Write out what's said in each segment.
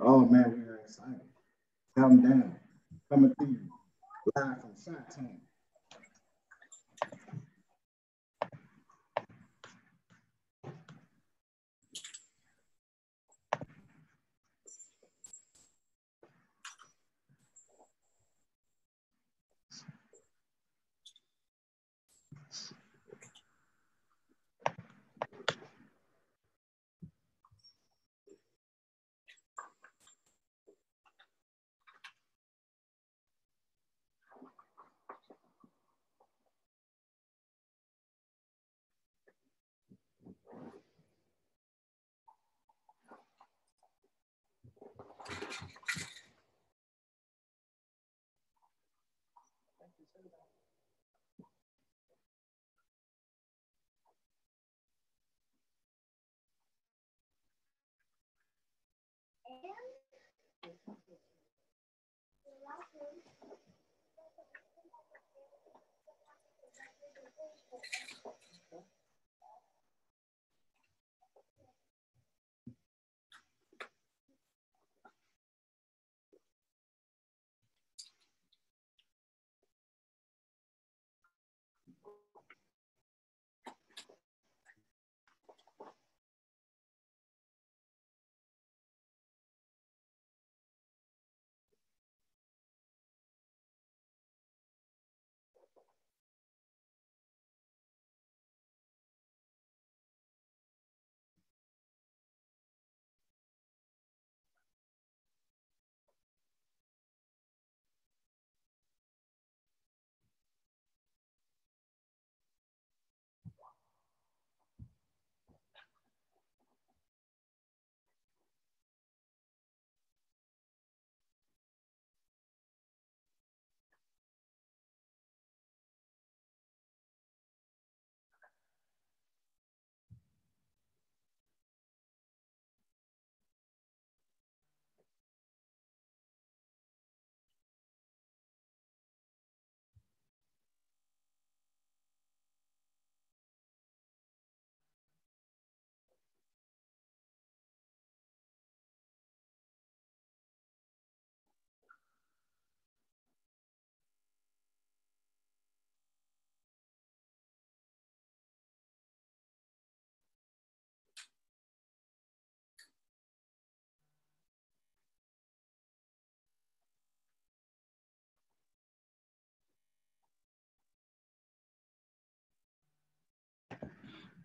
Oh man, we are excited. Come down, coming through you, live from Chi-Town.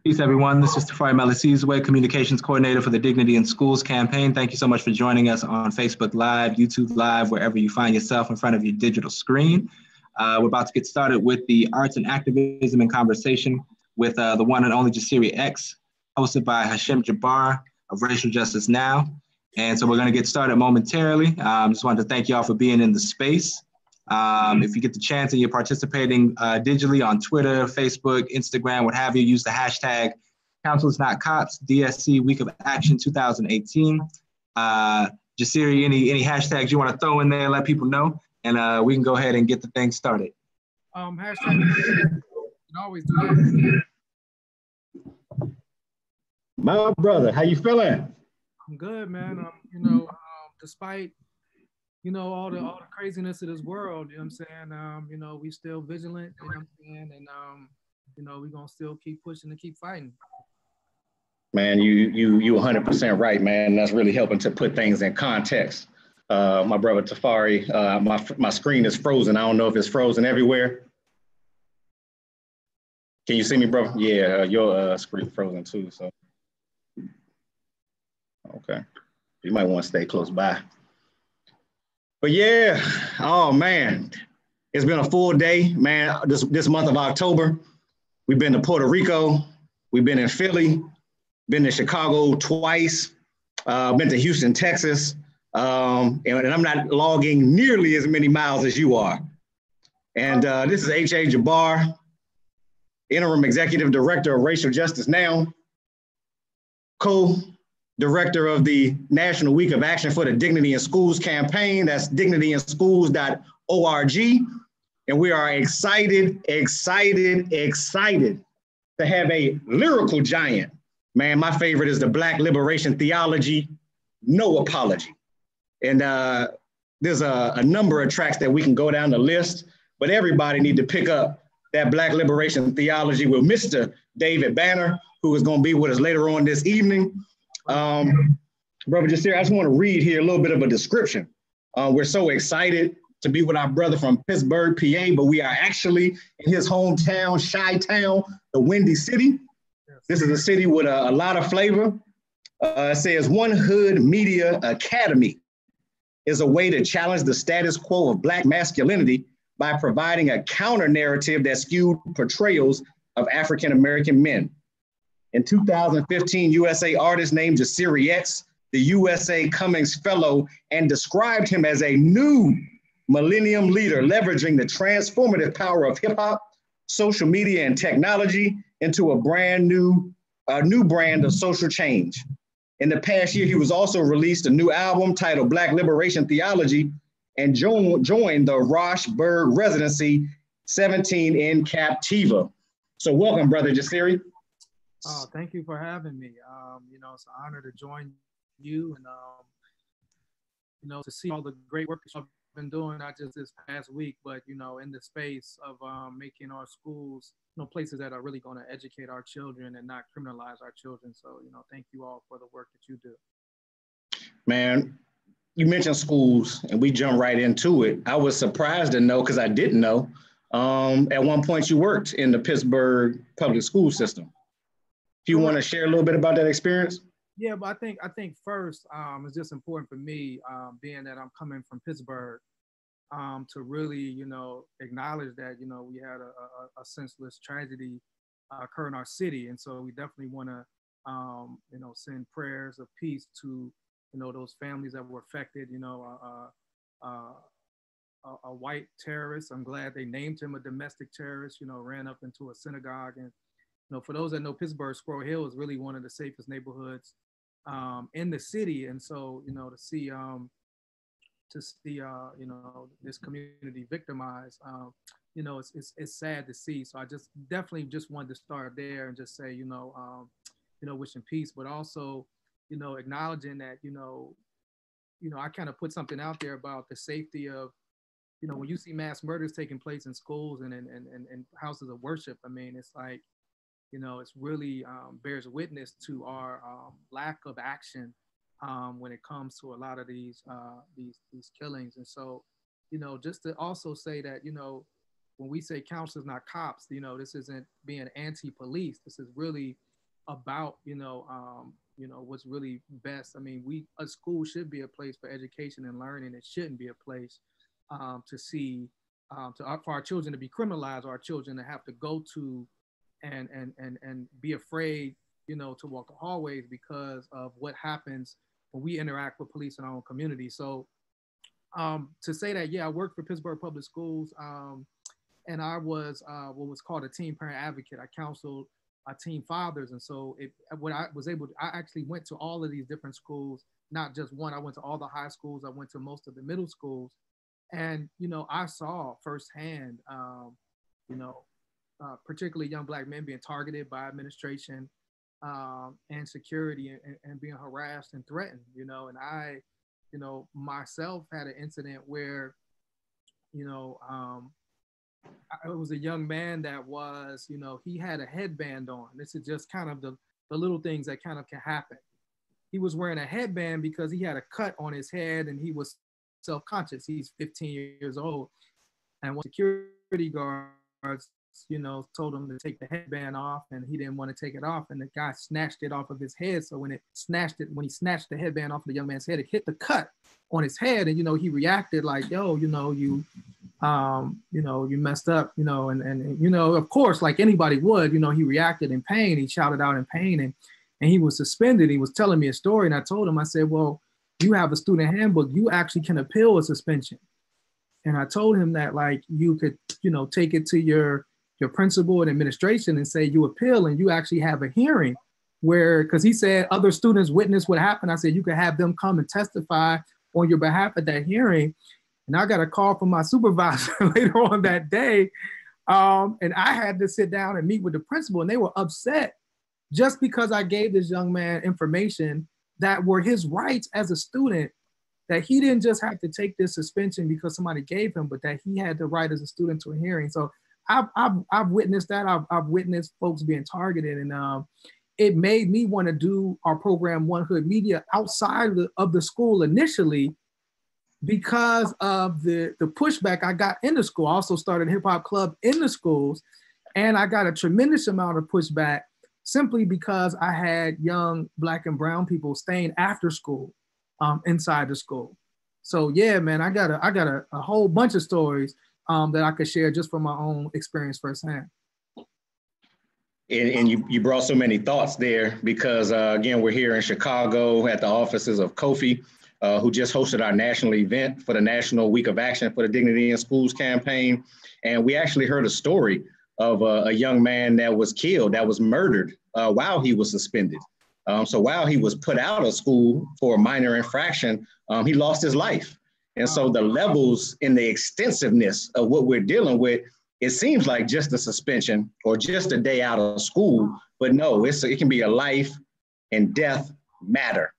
Peace, everyone. This is Tafari Melisizwe, Communications Coordinator for the Dignity in Schools campaign. Thank you so much for joining us on Facebook Live, YouTube Live, wherever you find yourself in front of your digital screen. We're about to get started with the Arts and Activism in Conversation with the one and only Jasiri X, hosted by Hashim Jabar of Racial Justice Now. And so we're going to get started momentarily. Just wanted to thank you all for being in the space. If you get the chance and you're participating digitally on Twitter, Facebook, Instagram, what have you, use the hashtag Council is Not Cops, DSC Week of Action 2018. Jasiri, any hashtags you want to throw in there, let people know, and we can go ahead and get the thing started. Hashtag, you can always do that. My brother, how you feeling? I'm good, man. Despite all the craziness of this world, you know what I'm saying? We still vigilant, you know what I'm saying? And we're gonna still keep pushing and keep fighting. Man, you 100% right, man. That's really helping to put things in context. My brother Tafari, my screen is frozen. I don't know if it's frozen everywhere. Can you see me, bro? Yeah, your screen frozen too, so. Okay, you might want to stay close by. But yeah, oh man, it's been a full day, man. This month of October, we've been to Puerto Rico, we've been in Philly, been to Chicago twice, been to Houston, Texas, and I'm not logging nearly as many miles as you are. And this is H.A. Jabar, Interim Executive Director of Racial Justice Now, co-director of the National Week of Action for the Dignity in Schools campaign. That's dignityinschools.org. And we are excited to have a lyrical giant. Man, my favorite is the Black Liberation Theology, No Apology. And there's a number of tracks that we can go down the list, but everybody need to pick up that Black liberation theology with Mr. David Banner, who is going to be with us later on this evening. Brother Jasir, I just want to read here a little bit of a description. We're so excited to be with our brother from Pittsburgh, PA, but we are actually in his hometown, Chi-Town, the Windy City. This is a city with a lot of flavor. It says, One Hood Media Academy is a way to challenge the status quo of Black masculinity by providing a counter narrative that skewed portrayals of African-American men. In 2015, USA artist named Jasiri X, the USA Cummings Fellow, and described him as a new millennium leader, leveraging the transformative power of hip hop, social media, and technology into a new brand of social change. In the past year, he was also released a new album titled Black Liberation Theology and joined the Roshberg Residency 17 in Captiva. So welcome, Brother Jasiri. Oh, thank you for having me. It's an honor to join you and, to see all the great work that you've been doing, not just this past week, but, in the space of making our schools, places that are really going to educate our children and not criminalize our children. So, thank you all for the work that you do. Man, you mentioned schools and we jump right into it. I was surprised to know, because I didn't know, at one point you worked in the Pittsburgh public school system. Do you want to share a little bit about that experience? Yeah, but I think first, it's just important for me, being that I'm coming from Pittsburgh, to really, acknowledge that, we had a senseless tragedy occur in our city. And so we definitely want to, send prayers of peace to, those families that were affected, a white terrorist. I'm glad they named him a domestic terrorist, ran up into a synagogue. And, for those that know Pittsburgh, Squirrel Hill is really one of the safest neighborhoods in the city. And so, to see, this community victimized, it's sad to see. So I just definitely just wanted to start there and just say, wishing peace, but also, acknowledging that, I kind of put something out there about the safety of, when you see mass murders taking place in schools and houses of worship. I mean, it's like, it's really bears witness to our lack of action when it comes to a lot of these killings. And so, just to also say that, when we say counselors, not cops, this isn't being anti-police. This is really about, what's really best. I mean, a school should be a place for education and learning. It shouldn't be a place for our children to be criminalized, or our children to have to go to and be afraid, to walk the hallways because of what happens when we interact with police in our own community. So to say that, yeah, I worked for Pittsburgh Public Schools, and I was what was called a teen parent advocate. I counseled teen fathers. And so I actually went to all of these different schools, not just one. I went to all the high schools. I went to most of the middle schools. And, I saw firsthand, particularly young Black men being targeted by administration and security and being harassed and threatened, and I, myself had an incident where, it was a young man that was, he had a headband on. This is just kind of the little things that kind of can happen. He was wearing a headband because he had a cut on his head and he was self-conscious. He's 15 years old. And when security guards, told him to take the headband off, and he didn't want to take it off. And the guy snatched it off of his head. So when he snatched the headband off of the young man's head, it hit the cut on his head. And, he reacted like, yo, you messed up, and of course, like anybody would, he reacted in pain. He shouted out in pain, and he was suspended. He was telling me a story, and I told him, I said, well, you have a student handbook. You actually can appeal a suspension. And I told him that, like, you could, take it to your principal and administration and say you appeal, and you actually have a hearing where, because he said other students witnessed what happened. I said, you could have them come and testify on your behalf at that hearing. And I got a call from my supervisor later on that day. And I had to sit down and meet with the principal, and they were upset just because I gave this young man information that were his rights as a student that he didn't just have to take this suspension because somebody gave him, but that he had the right as a student to a hearing. So I've witnessed that. I've witnessed folks being targeted, and it made me want to do our program One Hood Media outside of the school initially because of the pushback I got in the school. I also started a hip hop club in the schools, and I got a tremendous amount of pushback simply because I had young Black and brown people staying after school inside the school. So yeah, man, I got a whole bunch of stories that I could share just from my own experience firsthand. And you brought so many thoughts there because, again, we're here in Chicago at the offices of Kofi, who just hosted our national event for the National Week of Action for the Dignity in Schools campaign. And we actually heard a story of a young man that was killed, that was murdered while he was suspended. So while he was put out of school for a minor infraction, he lost his life. And so the levels and the extensiveness of what we're dealing with, it seems like just a suspension or just a day out of school, but no, it can be a life and death matter.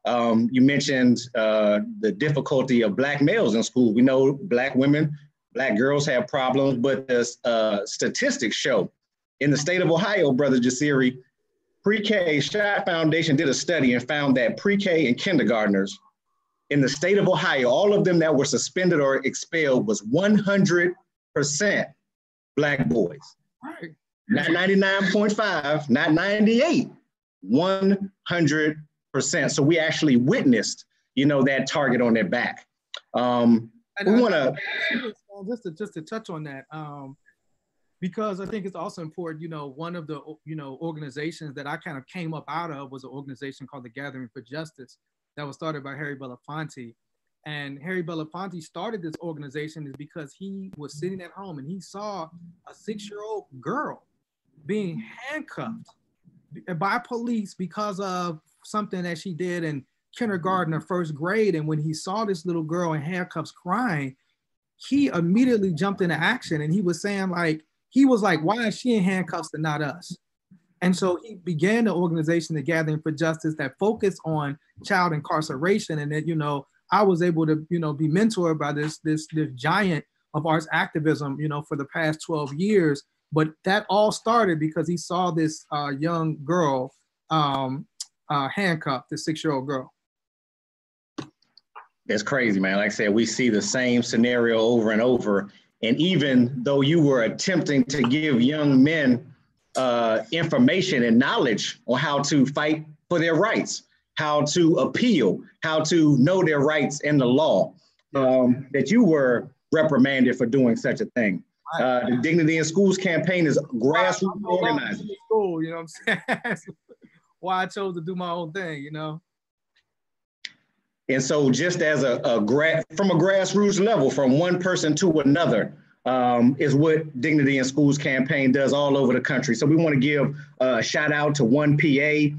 You mentioned the difficulty of Black males in school. We know Black women, Black girls have problems, but the statistics show in the state of Ohio, Brother Jasiri, pre-K, Shot Foundation did a study and found that pre-K and kindergartners in the state of Ohio, all of them that were suspended or expelled was 100% Black boys. Right. Not 99.5, not 98, 100%. So we actually witnessed, that target on their back. We want to just to touch on that, because I think it's also important. One of the organizations that I kind of came up out of was an organization called the Gathering for Justice that was started by Harry Belafonte. And Harry Belafonte started this organization is because he was sitting at home and he saw a 6-year-old girl being handcuffed by police because of something that she did in kindergarten or first grade. And when he saw this little girl in handcuffs crying, he immediately jumped into action. And he was saying why is she in handcuffs and not us? And so he began the organization, the Gathering for Justice, that focused on child incarceration. And that, I was able to, be mentored by this giant of arts activism, for the past 12 years. But that all started because he saw this young girl handcuffed, this 6-year-old girl. That's crazy, man. Like I said, we see the same scenario over and over. And even though you were attempting to give young men information and knowledge on how to fight for their rights, how to appeal, how to know their rights in the law, that you were reprimanded for doing such a thing. The Dignity in Schools campaign is grassroots organizing. School, you know what I'm saying? Why I chose to do my own thing, And so just as from a grassroots level, from one person to another, is what Dignity in Schools campaign does all over the country. So we want to give a shout out to One PA,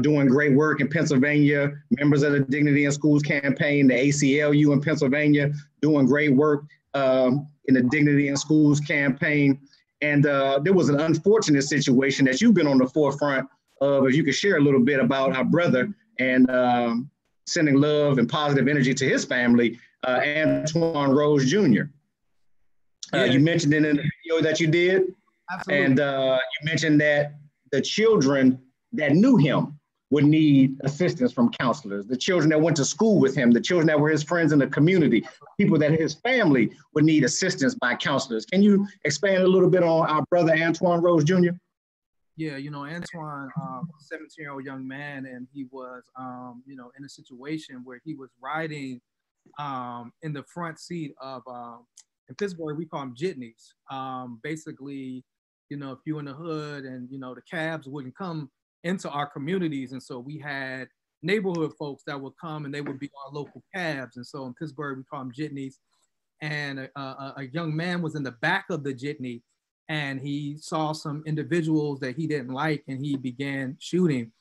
doing great work in Pennsylvania, members of the Dignity in Schools campaign, the ACLU in Pennsylvania, doing great work in the Dignity in Schools campaign. And there was an unfortunate situation that you've been on the forefront of. If you could share a little bit about our brother and sending love and positive energy to his family, Antoine Rose Jr. You mentioned it in the video that you did. Absolutely. And you mentioned that the children that knew him would need assistance from counselors, the children that went to school with him, the children that were his friends in the community, people that his family would need assistance by counselors. Can you expand a little bit on our brother Antoine Rose Jr.? Yeah, Antoine, 17-year-old young man, and he was, in a situation where he was riding in the front seat of, in Pittsburgh, we call them jitneys. Basically, if you're in the hood and, the cabs wouldn't come into our communities. And so we had neighborhood folks that would come and they would be our local cabs. And so in Pittsburgh, we call them jitneys. And a young man was in the back of the jitney and he saw some individuals that he didn't like and he began shooting.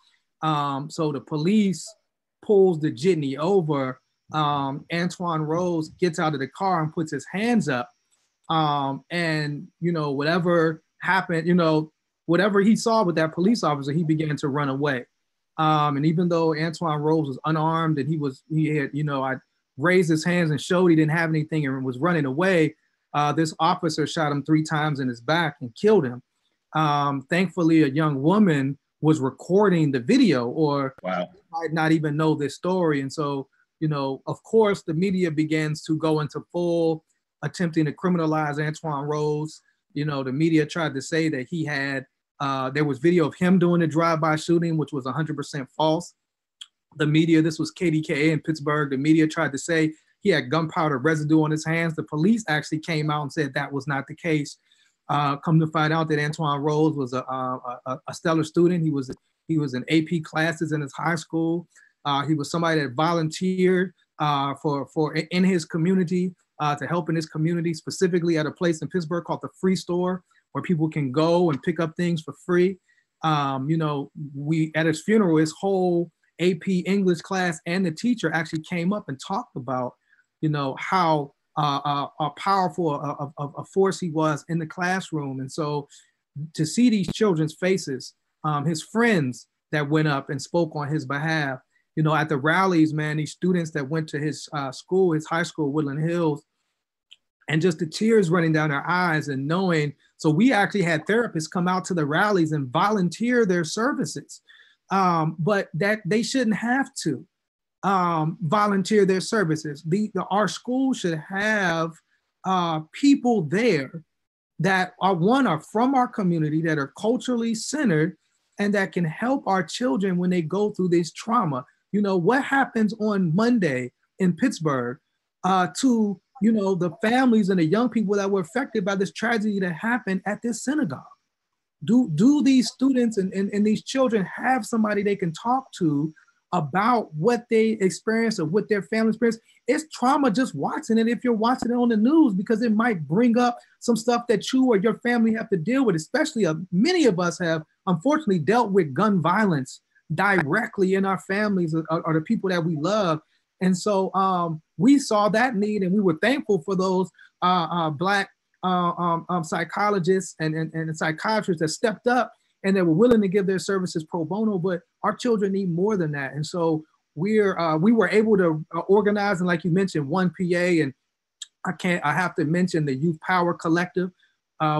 So the police pulls the jitney over. Antoine Rose gets out of the car and puts his hands up. And, whatever happened, whatever he saw with that police officer, he began to run away. And even though Antoine Rose was unarmed and raised his hands and showed he didn't have anything and was running away, this officer shot him 3 times in his back and killed him. Thankfully, a young woman was recording the video, or might not even know this story. And so, you know, of course, the media begins to go into full attempting to criminalize Antoine Rose. You know, the media tried to say that he had, there was video of him doing the drive-by shooting, which was 100% false. The media, this was KDKA in Pittsburgh, the media tried to say he had gunpowder residue on his hands. The police actually came out and said that was not the case. Come to find out that Antoine Rose was a stellar student. He was in AP classes in his high school. He was somebody that volunteered for in his community, to help in his community, specifically at a place in Pittsburgh called the Free Store, where people can go and pick up things for free. You know, we at his funeral, his whole AP English class and the teacher actually came up and talked about, you know, how powerful a force he was in the classroom. And so to see these children's faces, his friends that went up and spoke on his behalf, you know, at the rallies, man, these students that went to his school, his high school, Woodland Hills, and just the tears running down their eyes and knowing. So we actually had therapists come out to the rallies and volunteer their services, but that they shouldn't have to volunteer their services. Our school should have people there that are from our community, that are culturally centered, and that can help our children when they go through this trauma. You know, what happens on Monday in Pittsburgh to, you know, the families and the young people that were affected by this tragedy that happened at this synagogue? Do these students and these children have somebody they can talk to about what they experience or what their family experienced? It's trauma just watching it if you're watching it on the news, because it might bring up some stuff that you or your family have to deal with, especially many of us have unfortunately dealt with gun violence directly in our families or the people that we love. And so we saw that need, and we were thankful for those Black psychologists and psychiatrists that stepped up and they were willing to give their services pro bono. But our children need more than that. And so we were able to organize, and like you mentioned, One PA, and I have to mention the Youth Power Collective,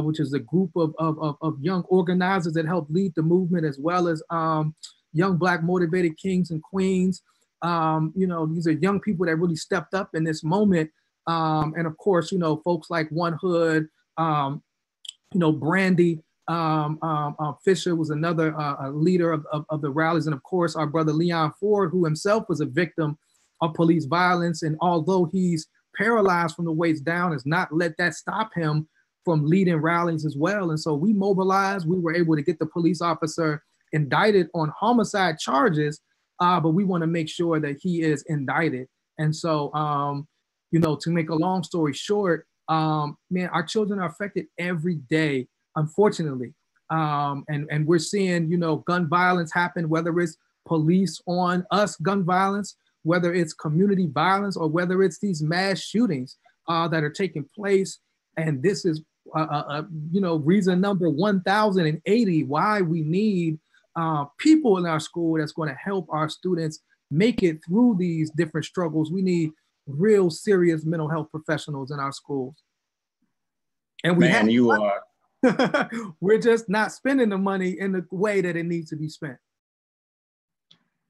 which is a group of young organizers that help lead the movement, as well as young Black motivated kings and queens. You know, these are young people that really stepped up in this moment. And of course, you know, folks like One Hood, you know, Brandy Fisher was another leader of the rallies. And of course, our brother Leon Ford, who himself was a victim of police violence. And although he's paralyzed from the waist down, has not let that stop him from leading rallies as well. And so we mobilized. We were able to get the police officer indicted on homicide charges, but we want to make sure that he is indicted. And so, you know, to make a long story short, man, our children are affected every day, unfortunately. And we're seeing, you know, gun violence happen, whether it's police on us gun violence, whether it's community violence, or whether it's these mass shootings that are taking place. And this is, you know, reason number 1080 why we need people in our school that's going to help our students make it through these different struggles. We need real serious mental health professionals in our schools. And we're just not spending the money in the way that it needs to be spent.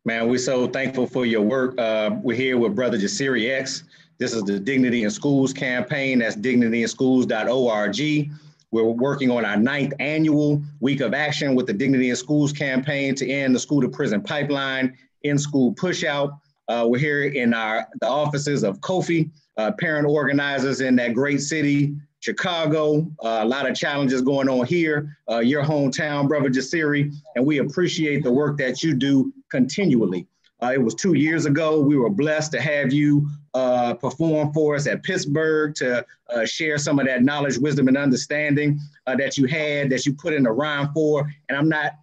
Man, we're so thankful for your work. We're here with Brother Jasiri X. This is the Dignity in Schools campaign. That's dignityinschools.org. We're working on our 9th annual week of action with the Dignity in Schools campaign to end the school to prison pipeline, in-school pushout. We're here in the offices of Kofi, parent organizers in that great city, Chicago. A lot of challenges going on here, your hometown, Brother Jasiri, and we appreciate the work that you do continually. It was 2 years ago. We were blessed to have you perform for us at Pittsburgh to share some of that knowledge, wisdom, and understanding that you had, that you put in the rhyme for. And I'm not,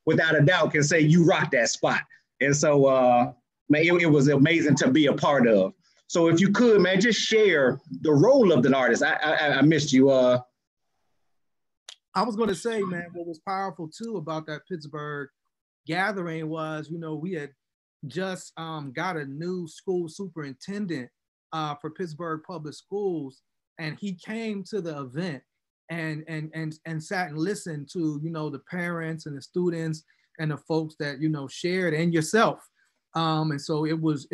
without a doubt, can say you rocked that spot. And so, man, it was amazing to be a part of. So if you could, man, just share the role of the artist. I missed you. I was going to say, man, what was powerful too about that Pittsburgh gathering was, you know, we had just got a new school superintendent for Pittsburgh Public Schools, and he came to the event and sat and listened to, you know, the parents and the students and the folks that, you know, shared, and yourself. And so it was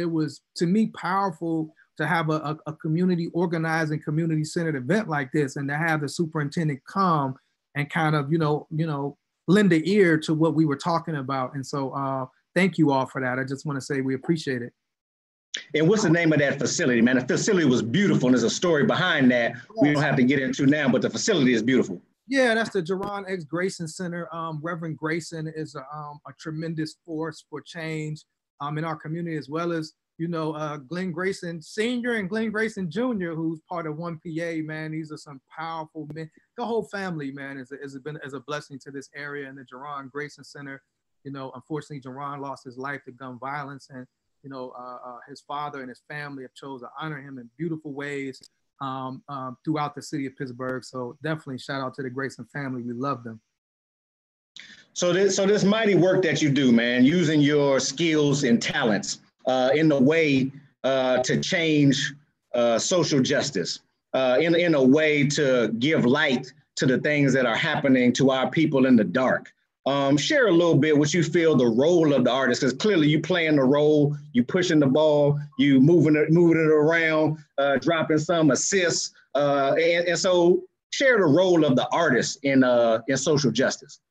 to me powerful to have a community organized and community centered event like this, and to have the superintendent come and kind of, you know, lend an ear to what we were talking about. And so thank you all for that. I just want to say we appreciate it. And what's the name of that facility, man? The facility was beautiful, and there's a story behind that we don't have to get into now, but the facility is beautiful. Yeah, that's the Jabar X Grayson Center. Reverend Grayson is a tremendous force for change in our community, as well as, you know, Glenn Grayson Sr. and Glenn Grayson Jr., who's part of 1PA, man. These are some powerful men. The whole family, man, is a blessing to this area. And the Jabar Grayson Center, you know, unfortunately, Jabar lost his life to gun violence, and, you know, his father and his family have chosen to honor him in beautiful ways throughout the city of Pittsburgh. So definitely shout out to the Grayson family. We love them. So this mighty work that you do, man, using your skills and talents in a way to change social justice, in a way to give light to the things that are happening to our people in the dark. Share a little bit what you feel the role of the artist, because clearly you playing the role, you pushing the ball, you moving it around, dropping some assists, and so share the role of the artist in social justice.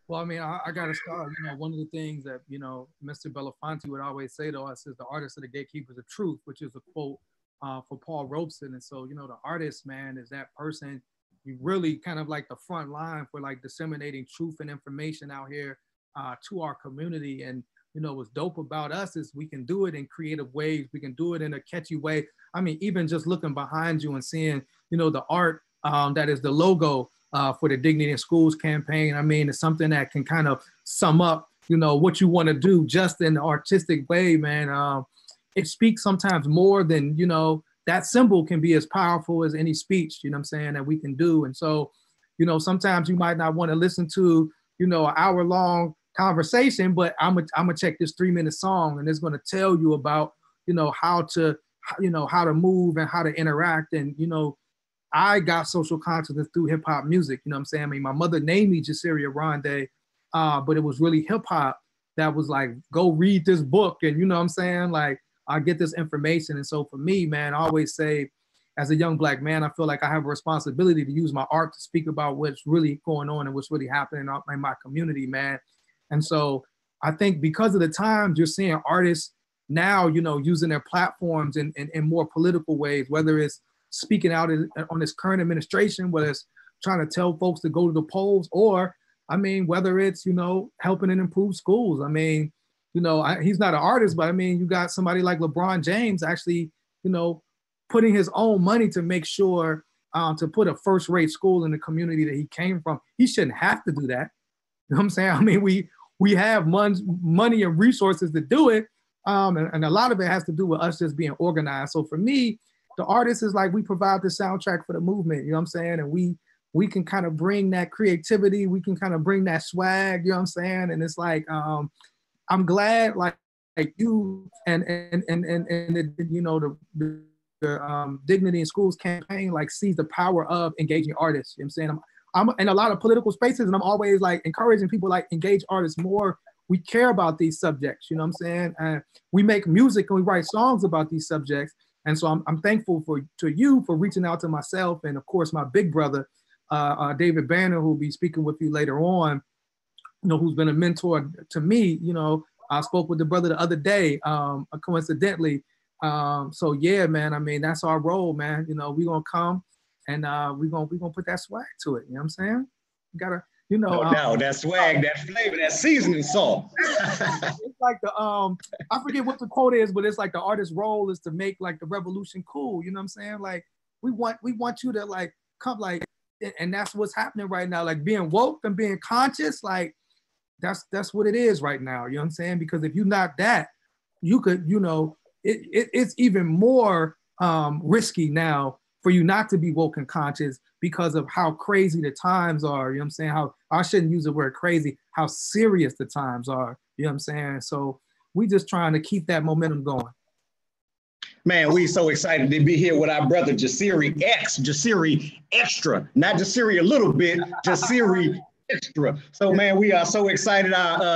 Well, I mean, I got to start. You know, one of the things that, you know, Mr. Belafonte would always say to us is the artists are the gatekeepers of truth, which is a quote for Paul Robeson. And so, you know, the artist, man, is that person. You really kind of like the front line for like disseminating truth and information out here to our community. And, you know, what's dope about us is we can do it in creative ways. We can do it in a catchy way. I mean, even just looking behind you and seeing, you know, the art that is the logo for the Dignity in Schools campaign. I mean, it's something that can kind of sum up, you know, what you want to do just in an artistic way, man. It speaks sometimes more than, you know, that symbol can be as powerful as any speech, you know what I'm saying, that we can do. And so, you know, sometimes you might not want to listen to, you know, an hour-long conversation, but I'm gonna check this 3-minute song, and it's going to tell you about, you know, how to move and how to interact. And, you know, I got social consciousness through hip hop music, you know what I'm saying? I mean, my mother named me Jasiri X, but it was really hip hop that was like, go read this book. And, you know what I'm saying? Like, I get this information. And so for me, man, I always say, as a young Black man, I feel like I have a responsibility to use my art to speak about what's really going on and what's really happening in my community, man. And so I think because of the times, you're seeing artists now, you know, using their platforms in more political ways, whether it's speaking out on this current administration, whether it's trying to tell folks to go to the polls, or, I mean, whether it's, you know, helping and improve schools. I mean, you know, he's not an artist, but I mean, you got somebody like LeBron James actually, you know, putting his own money to make sure to put a first-rate school in the community that he came from. He shouldn't have to do that. You know what I'm saying? I mean, we have money and resources to do it. And a lot of it has to do with us just being organized. So for me, the artist is like, we provide the soundtrack for the movement, you know what I'm saying? And we can kind of bring that creativity, we can kind of bring that swag, you know what I'm saying? And it's like, I'm glad like you and you know, the Dignity in Schools campaign like sees the power of engaging artists. You know what I'm saying? I'm in a lot of political spaces, and I'm always like encouraging people like engage artists more. We care about these subjects, you know what I'm saying? And we make music and we write songs about these subjects. And so I'm thankful to you for reaching out to myself, and of course my big brother, David Banner, who will be speaking with you later on, you know, who's been a mentor to me. You know, I spoke with the brother the other day, coincidentally. So yeah, man, I mean, that's our role, man. You know, we're gonna come and we're gonna put that swag to it. You know what I'm saying? You gotta, you know. No, that swag, that flavor, that seasoning salt. It's like the I forget what the quote is, but it's like the artist's role is to make like the revolution cool. You know what I'm saying? Like we want you to like come like, and that's what's happening right now. Like being woke and being conscious, like that's what it is right now. You know what I'm saying? Because if you're not that, you could, you know, it's even more risky now for you not to be woke and conscious because of how crazy the times are. You know what I'm saying? How I shouldn't use the word crazy, how serious the times are. You know what I'm saying? So, we just trying to keep that momentum going. Man, we so excited to be here with our brother Jasiri X, Jasiri Extra, not Jasiri a little bit, Jasiri Extra. So man, we are so excited.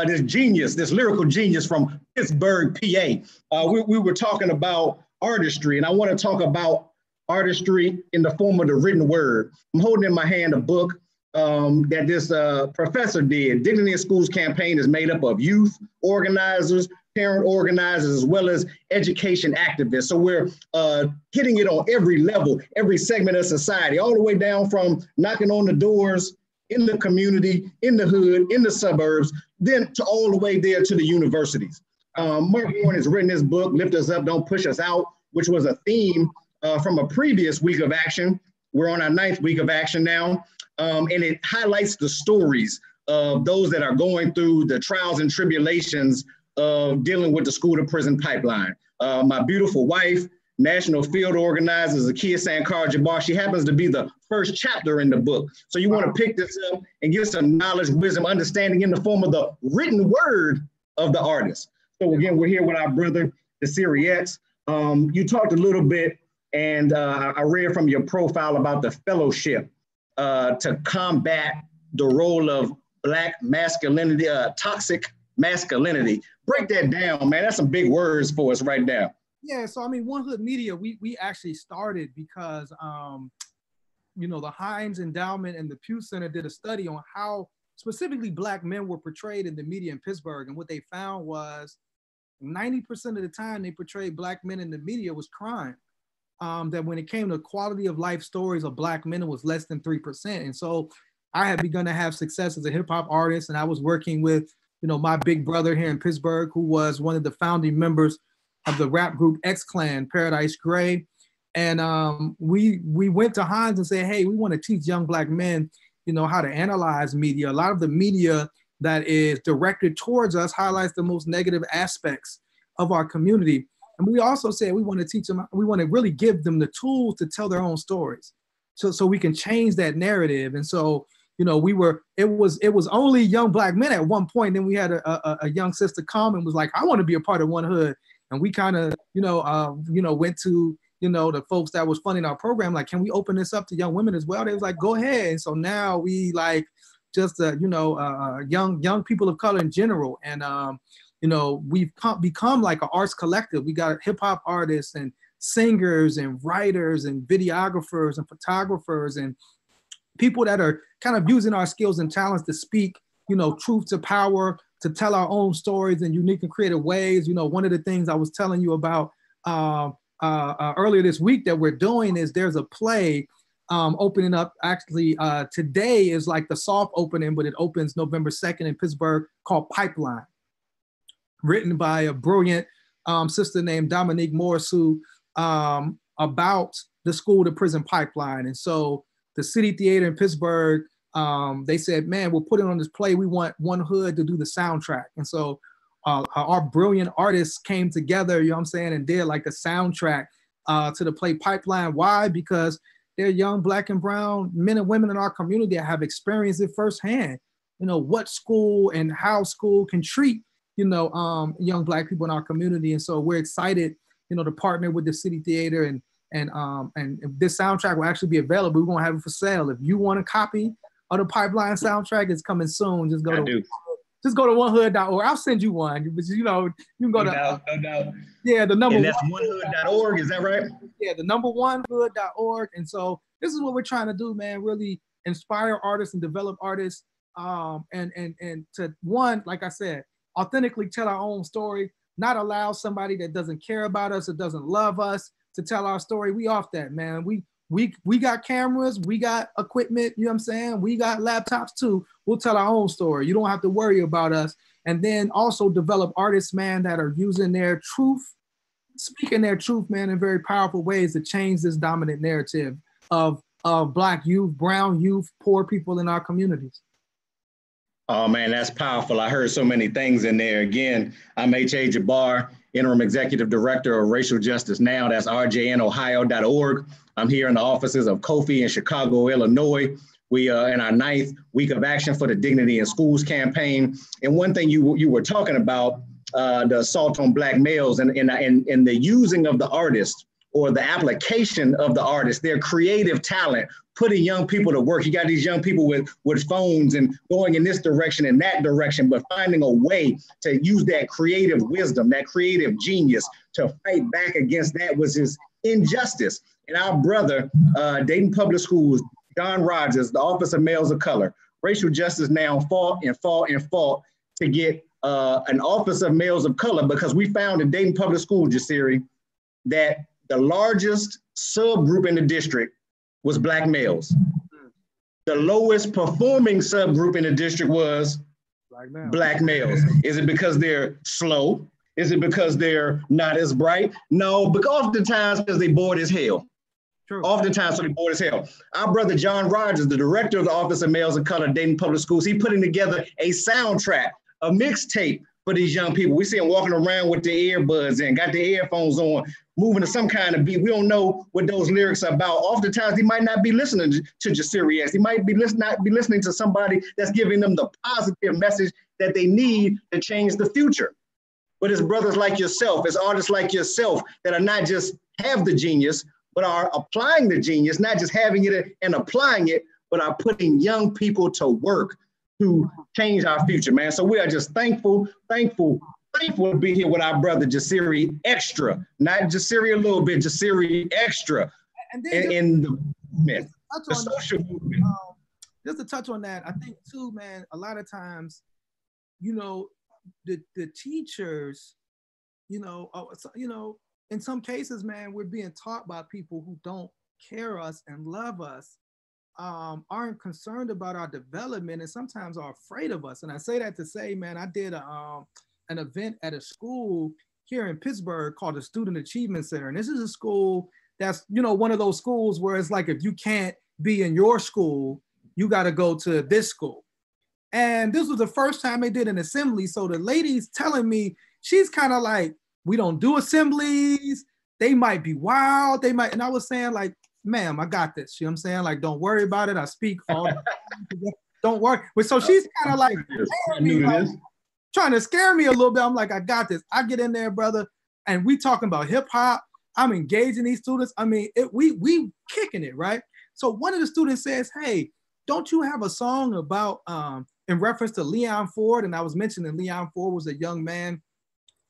This genius, this lyrical genius from Pittsburgh, PA. We were talking about artistry, and I want to talk about artistry in the form of the written word. I'm holding in my hand a book that this professor did. Dignity in Schools campaign is made up of youth organizers, parent organizers, as well as education activists. So we're hitting it on every level, every segment of society, all the way down from knocking on the doors in the community, in the hood, in the suburbs, then to all the way there to the universities. Mark Warren has written this book, Lift Us Up, Don't Push Us Out, which was a theme from a previous week of action. We're on our 9th week of action now. And it highlights the stories of those that are going through the trials and tribulations of dealing with the school to prison pipeline. My beautiful wife, National Field Organizer, Zakiya Sankar Jabar, she happens to be the first chapter in the book. So you want to pick this up and get some knowledge, wisdom, understanding in the form of the written word of the artist. So again, we're here with our brother, Jasiri X. You talked a little bit, and I read from your profile about the fellowship to combat the role of Black masculinity, toxic masculinity. Break that down, man. That's some big words for us right now. Yeah, so I mean, One Hood Media, we actually started because, you know, the Hines Endowment and the Pew Center did a study on how specifically Black men were portrayed in the media in Pittsburgh. And what they found was 90% of the time they portrayed Black men in the media was crime. That when it came to quality of life stories of Black men, it was less than 3%. And so I had begun to have success as a hip hop artist, and I was working with, you know, my big brother here in Pittsburgh, who was one of the founding members of the rap group X Clan, Paradise Gray. And we went to Hines and said, hey, we want to teach young Black men, you know, how to analyze media. A lot of the media that is directed towards us highlights the most negative aspects of our community. And we also said we want to teach them, we want to really give them the tools to tell their own stories. So we can change that narrative. And so, you know, it was only young Black men at one point. Then we had a young sister come and was like, I want to be a part of One Hood. And we kind of, went to, you know, the folks that was funding our program, like, can we open this up to young women as well? They was like, go ahead. And so now we like just, young people of color in general. And, we've become like an arts collective. We got hip hop artists and singers and writers and videographers and photographers and people that are kind of using our skills and talents to speak, you know, truth to power, to tell our own stories in unique and creative ways. You know, one of the things I was telling you about earlier this week that we're doing is there's a play opening up. Actually, today is like the soft opening, but it opens November 2nd in Pittsburgh, called Pipeline, written by a brilliant sister named Dominique Morrisou, about the school to prison pipeline. And so the City Theater in Pittsburgh, they said, man, we're putting on this play. We want One Hood to do the soundtrack. And so our brilliant artists came together, you know what I'm saying, and did like a soundtrack to the play Pipeline. Why? Because they're young Black and brown men and women in our community that have experienced it firsthand. You know, what school and how school can treat, you know, young Black people in our community. And so we're excited, you know, to partner with the City Theater, and this soundtrack will actually be available. We're gonna have it for sale. If you want a copy of the Pipeline soundtrack, it's coming soon. Just go to onehood.org. I'll send you one. But you know, you can go no doubt. Yeah, the number. And that's onehood.org. Is that right? Yeah, the number onehood.org. And so this is what we're trying to do, man. Really inspire artists and develop artists. And to one, like I said, authentically tell our own story. Not allow somebody that doesn't care about us or doesn't love us to tell our story. We off that, man. We got cameras, we got equipment, you know what I'm saying? We got laptops too. We'll tell our own story. You don't have to worry about us. And then also develop artists, man, that are using their truth, speaking their truth, man, in very powerful ways to change this dominant narrative of Black youth, brown youth, poor people in our communities. Oh man, that's powerful. I heard so many things in there. Again, I'm H.A. Jabar, Interim Executive Director of Racial Justice Now. That's rjnohio.org. I'm here in the offices of Kofi in Chicago, Illinois. We are in our 9th week of action for the Dignity in Schools campaign. And one thing you were talking about the assault on black males and the using of the artist or the application of the artist, their creative talent, putting young people to work. You got these young people with phones and going in this direction and that direction, but finding a way to use that creative wisdom, that creative genius to fight back against that was his injustice. And our brother, Dayton Public Schools, John Rogers, the Office of Males of Color, racial justice now fought to get an Office of Males of Color, because we found in Dayton Public Schools, Jasiri, that the largest subgroup in the district was black males. The lowest performing subgroup in the district was black males. Is it because they're slow? Is it because they're not as bright? No, but oftentimes because they bored as hell. True. Oftentimes so they bored as hell. Our brother John Rogers, the director of the Office of Males of Color, Dayton Public Schools, he putting together a soundtrack, a mixtape for these young people. We see them walking around with their earbuds and got their earphones on, moving to some kind of beat. We don't know what those lyrics are about. Oftentimes, he might not be listening to Jasiri X. He might be not be listening to somebody that's giving them the positive message that they need to change the future. But it's brothers like yourself, it's artists like yourself that are not just have the genius, but are applying the genius, not just having it and applying it, but are putting young people to work to change our future, man. So we are just thankful to be here with our brother Jasiri Extra, not Jasiri a little bit, Jasiri Extra. And then in the movement, the social movement. Just to touch on that, I think too, man, a lot of times, you know, the teachers, you know, in some cases, man, we're being taught by people who don't care us and love us, aren't concerned about our development, and sometimes are afraid of us. And I say that to say, man, I did an event at a school here in Pittsburgh called the Student Achievement Center. And this is a school that's, you know, one of those schools where it's like, if you can't be in your school, you got to go to this school. And this was the first time they did an assembly. So the lady's telling me, she's kind of like, we don't do assemblies. They might be wild. They might. And I was saying, like, ma'am, I got this. You know what I'm saying? Like, don't worry about it. I speak all the time. Don't worry. But so she's kind of like, trying to scare me a little bit. I'm like, I got this. I get in there, brother, and we talking about hip hop. I'm engaging these students. I mean, we kicking it, right? So one of the students says, hey, don't you have a song about, in reference to Leon Ford? And I was mentioning Leon Ford was a young man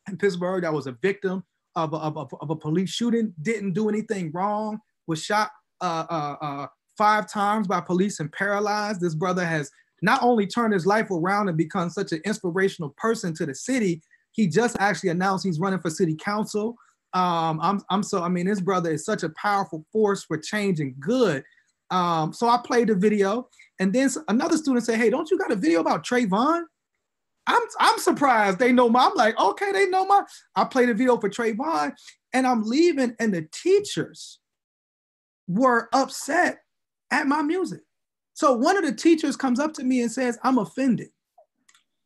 in Pittsburgh that was a victim of a police shooting, didn't do anything wrong, was shot 5 times by police and paralyzed. This brother has not only turned his life around and become such an inspirational person to the city, he just actually announced he's running for city council. This brother is such a powerful force for change and good. So I played the video, and then another student said, hey, don't you got a video about Trayvon? I'm surprised they know I'm like, okay, they know I played a video for Trayvon, and I'm leaving, and the teachers were upset at my music. So one of the teachers comes up to me and says, I'm offended.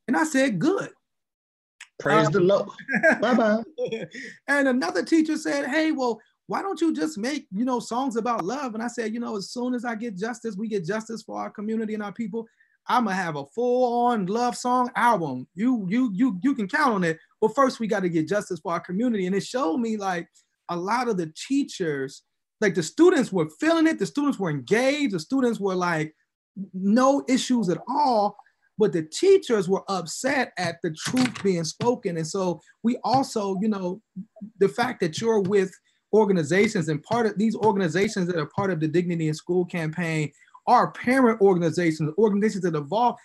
And I said, good. Praise the Lord. Bye-bye. And another teacher said, hey, well, why don't you just make, you know, songs about love? And I said, you know, as soon as I get justice, we get justice for our community and our people, I'm gonna have a full-on love song album. You can count on it. But first we got to get justice for our community. And it showed me like a lot of the teachers, like the students were feeling it. The students were engaged. The students were like, no issues at all. But the teachers were upset at the truth being spoken. And so we also, you know, the fact that you're with organizations, and part of these organizations that are part of the Dignity in School campaign are parent organizations that evolve.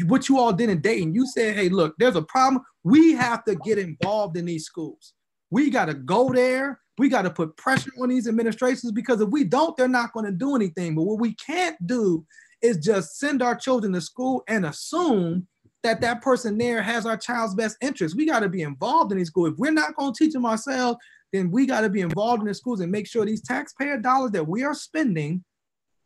What you all did in Dayton, you said, hey, look, there's a problem. We have to get involved in these schools. We got to go there. We got to put pressure on these administrations, because if we don't, they're not going to do anything. But what we can't do is just send our children to school and assume that that person there has our child's best interest. We got to be involved in these schools. If we're not going to teach them ourselves, then we got to be involved in the schools and make sure these taxpayer dollars that we are spending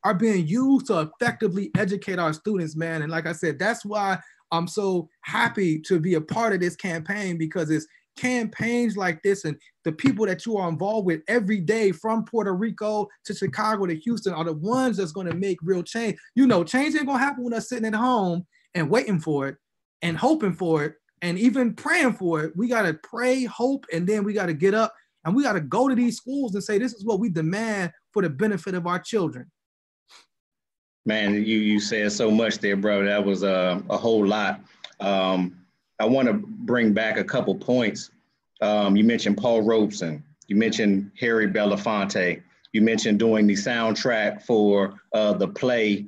are being used to effectively educate our students, man. And like I said, that's why I'm so happy to be a part of this campaign, because it's campaigns like this and the people that you are involved with every day, from Puerto Rico to Chicago to Houston, are the ones that's going to make real change. You know, change ain't going to happen with us sitting at home and waiting for it and hoping for it and even praying for it, we got to pray, hope, and then we got to get up and we got to go to these schools and say, this is what we demand for the benefit of our children. Man, you said so much there, bro. That was a whole lot. I want to bring back a couple points. You mentioned Paul Robeson. You mentioned Harry Belafonte. You mentioned doing the soundtrack for the play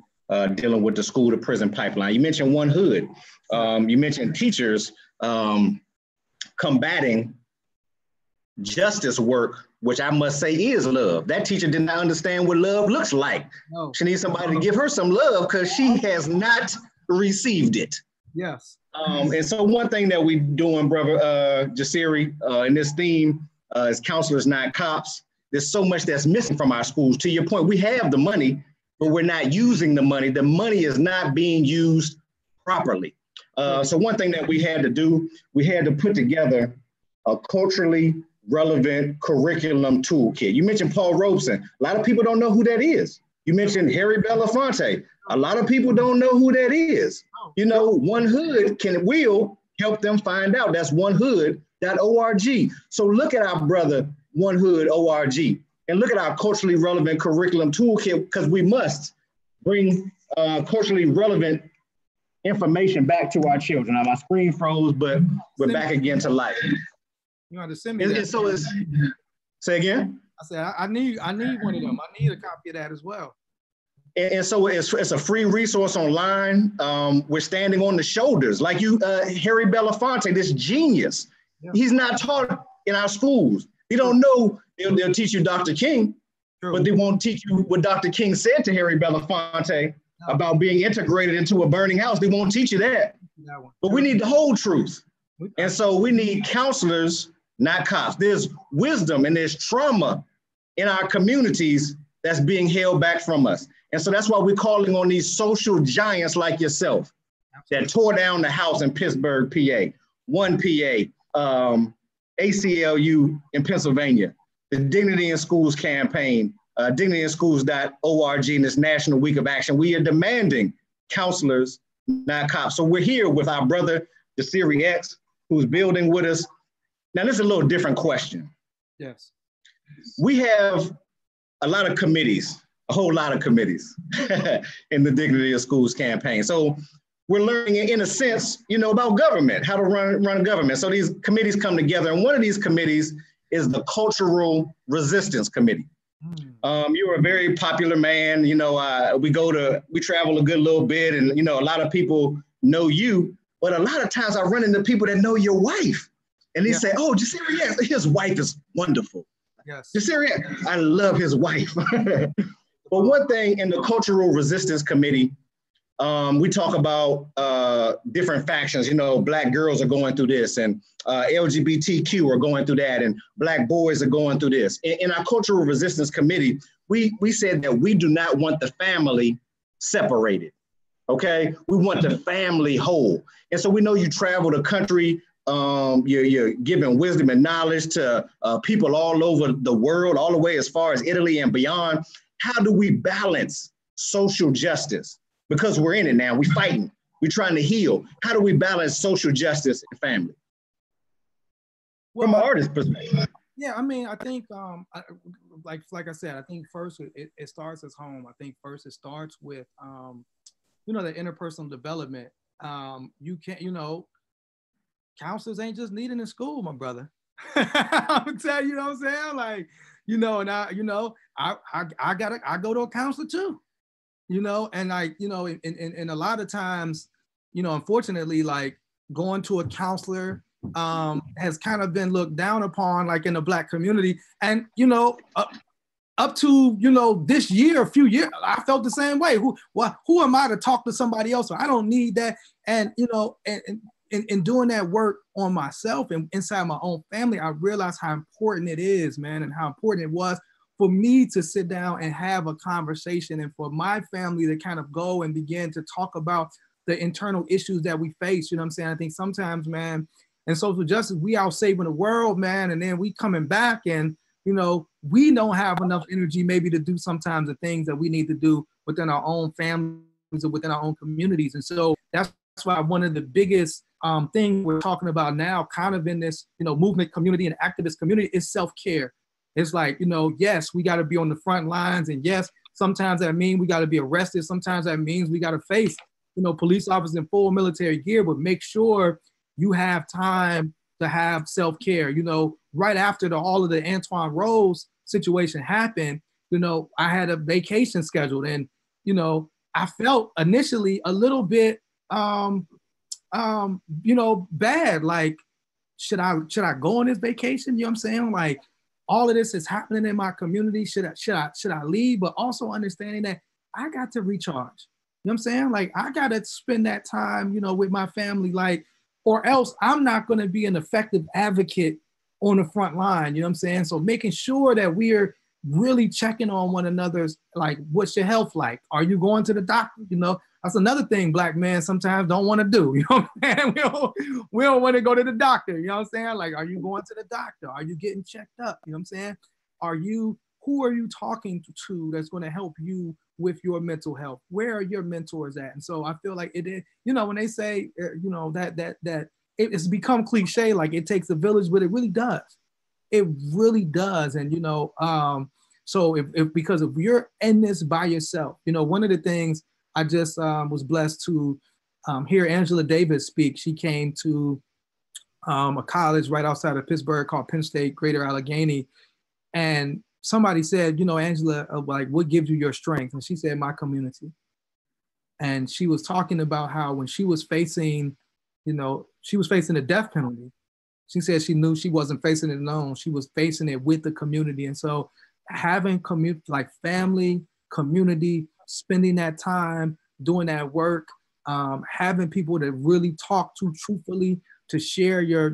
dealing with the school to prison pipeline. You mentioned One Hood. You mentioned teachers combating justice work, which I must say is love. That teacher did not understand what love looks like. No. She needs somebody to give her some love because she has not received it. Yes. And so one thing that we doing, brother Jasiri, in this theme is counselors, not cops. There's so much that's missing from our schools. To your point, we have the money, but we're not using the money. The money is not being used properly. So one thing that we had to do, we had to put together a culturally relevant curriculum toolkit. You mentioned Paul Robeson. A lot of people don't know who that is. You mentioned Harry Belafonte. A lot of people don't know who that is. You know, One Hood will help them find out. That's onehood.org. So look at our brother, One Hood .org, and look at our culturally relevant curriculum toolkit, because we must bring culturally relevant information back to our children. Now, my screen froze, but we're back again to life. You want to send me that? So it's, say again? I said, I need one of them. I need a copy of that as well. And so it's a free resource online. We're standing on the shoulders, like you, Harry Belafonte, this genius. Yeah. He's not taught in our schools. They don't know, they'll teach you Dr. King, but they won't teach you what Dr. King said to Harry Belafonte about being integrated into a burning house. They won't teach you that. But we need the whole truth. And so we need counselors, not cops. There's wisdom and there's trauma in our communities that's being held back from us. And so that's why we're calling on these social giants like yourself that tore down the house in Pittsburgh, PA, One PA, ACLU in Pennsylvania, the Dignity in Schools campaign, dignityinschools.org, in this National Week of Action. We are demanding counselors, not cops. So we're here with our brother, Jasiri X, who's building with us. Now, this is a little different question. Yes. We have a lot of committees, a whole lot of committees in the Dignity of Schools campaign. So we're learning, in a sense, about government, how to run government. So these committees come together, and one of these committees is the Cultural Resistance Committee. You're a very popular man. We travel a good little bit, and a lot of people know you. But a lot of times I run into people that know your wife, and they say, "Oh, Jasiri X, his wife is wonderful." Yes. Jasiri X, I love his wife. But one thing in the Cultural Resistance Committee, we talk about different factions. Black girls are going through this, and LGBTQ are going through that, and Black boys are going through this. In our Cultural Resistance Committee, we said that we do not want the family separated. Okay, we want the family whole. And so we know you travel the country. You're giving wisdom and knowledge to people all over the world, all the way as far as Italy and beyond. How do we balance social justice? Because we're in it now, we're fighting, we're trying to heal. How do we balance social justice and family? From an artist's perspective. Yeah, I mean, I think, like I said, I think first it starts as home. I think first it starts with, the interpersonal development. You can't, counselors ain't just needed in school, my brother. I'm telling you, what I'm saying? Like, and I go to a counselor too, and like, and a lot of times, unfortunately, like going to a counselor has kind of been looked down upon, like in the Black community. And, up to, this year, a few years, I felt the same way. Who am I to talk to somebody else? I don't need that. And, in doing that work on myself and inside my own family, I realized how important it is, man, and how important it was for me to sit down and have a conversation, and for my family to kind of go and begin to talk about the internal issues that we face. You know what I'm saying? I think sometimes, man, in social justice, we out saving the world, man, and then we coming back and, we don't have enough energy maybe to do sometimes the things that we need to do within our own families or within our own communities. And so that's why one of the biggest thing we're talking about now, kind of in this, movement community and activist community, is self-care. It's like, yes, we got to be on the front lines, and yes, sometimes that means we got to be arrested. Sometimes that means we got to face, police officers in full military gear, but make sure you have time to have self-care. Right after all of the Antoine Rose situation happened, I had a vacation scheduled, and, I felt initially a little bit, bad. Like, should I go on this vacation? You know what I'm saying? Like, all of this is happening in my community. Should I leave? But also understanding that I got to recharge. You know what I'm saying? Like, I got to spend that time, with my family, like, or else I'm not going to be an effective advocate on the front line. You know what I'm saying? So making sure that we're really checking on one another's, like, what's your health like? Are you going to the doctor? That's another thing Black men sometimes don't want to do. You know what I'm saying? We don't want to go to the doctor. You know what I'm saying? Like, are you going to the doctor? Are you getting checked up? You know what I'm saying? Who are you talking to that's going to help you with your mental health? Where are your mentors at? And so I feel like it is, when they say, that it's become cliche, like it takes a village, but it really does. It really does. And, so because if you're in this by yourself, one of the things I just was blessed to hear Angela Davis speak. She came to a college right outside of Pittsburgh called Penn State, Greater Allegheny. And somebody said, Angela, like, what gives you your strength? And she said, my community. And she was talking about how when she was facing, the death penalty, she said she knew she wasn't facing it alone. She was facing it with the community. And so having like family, community, spending that time doing that work, having people to really talk to truthfully, to share your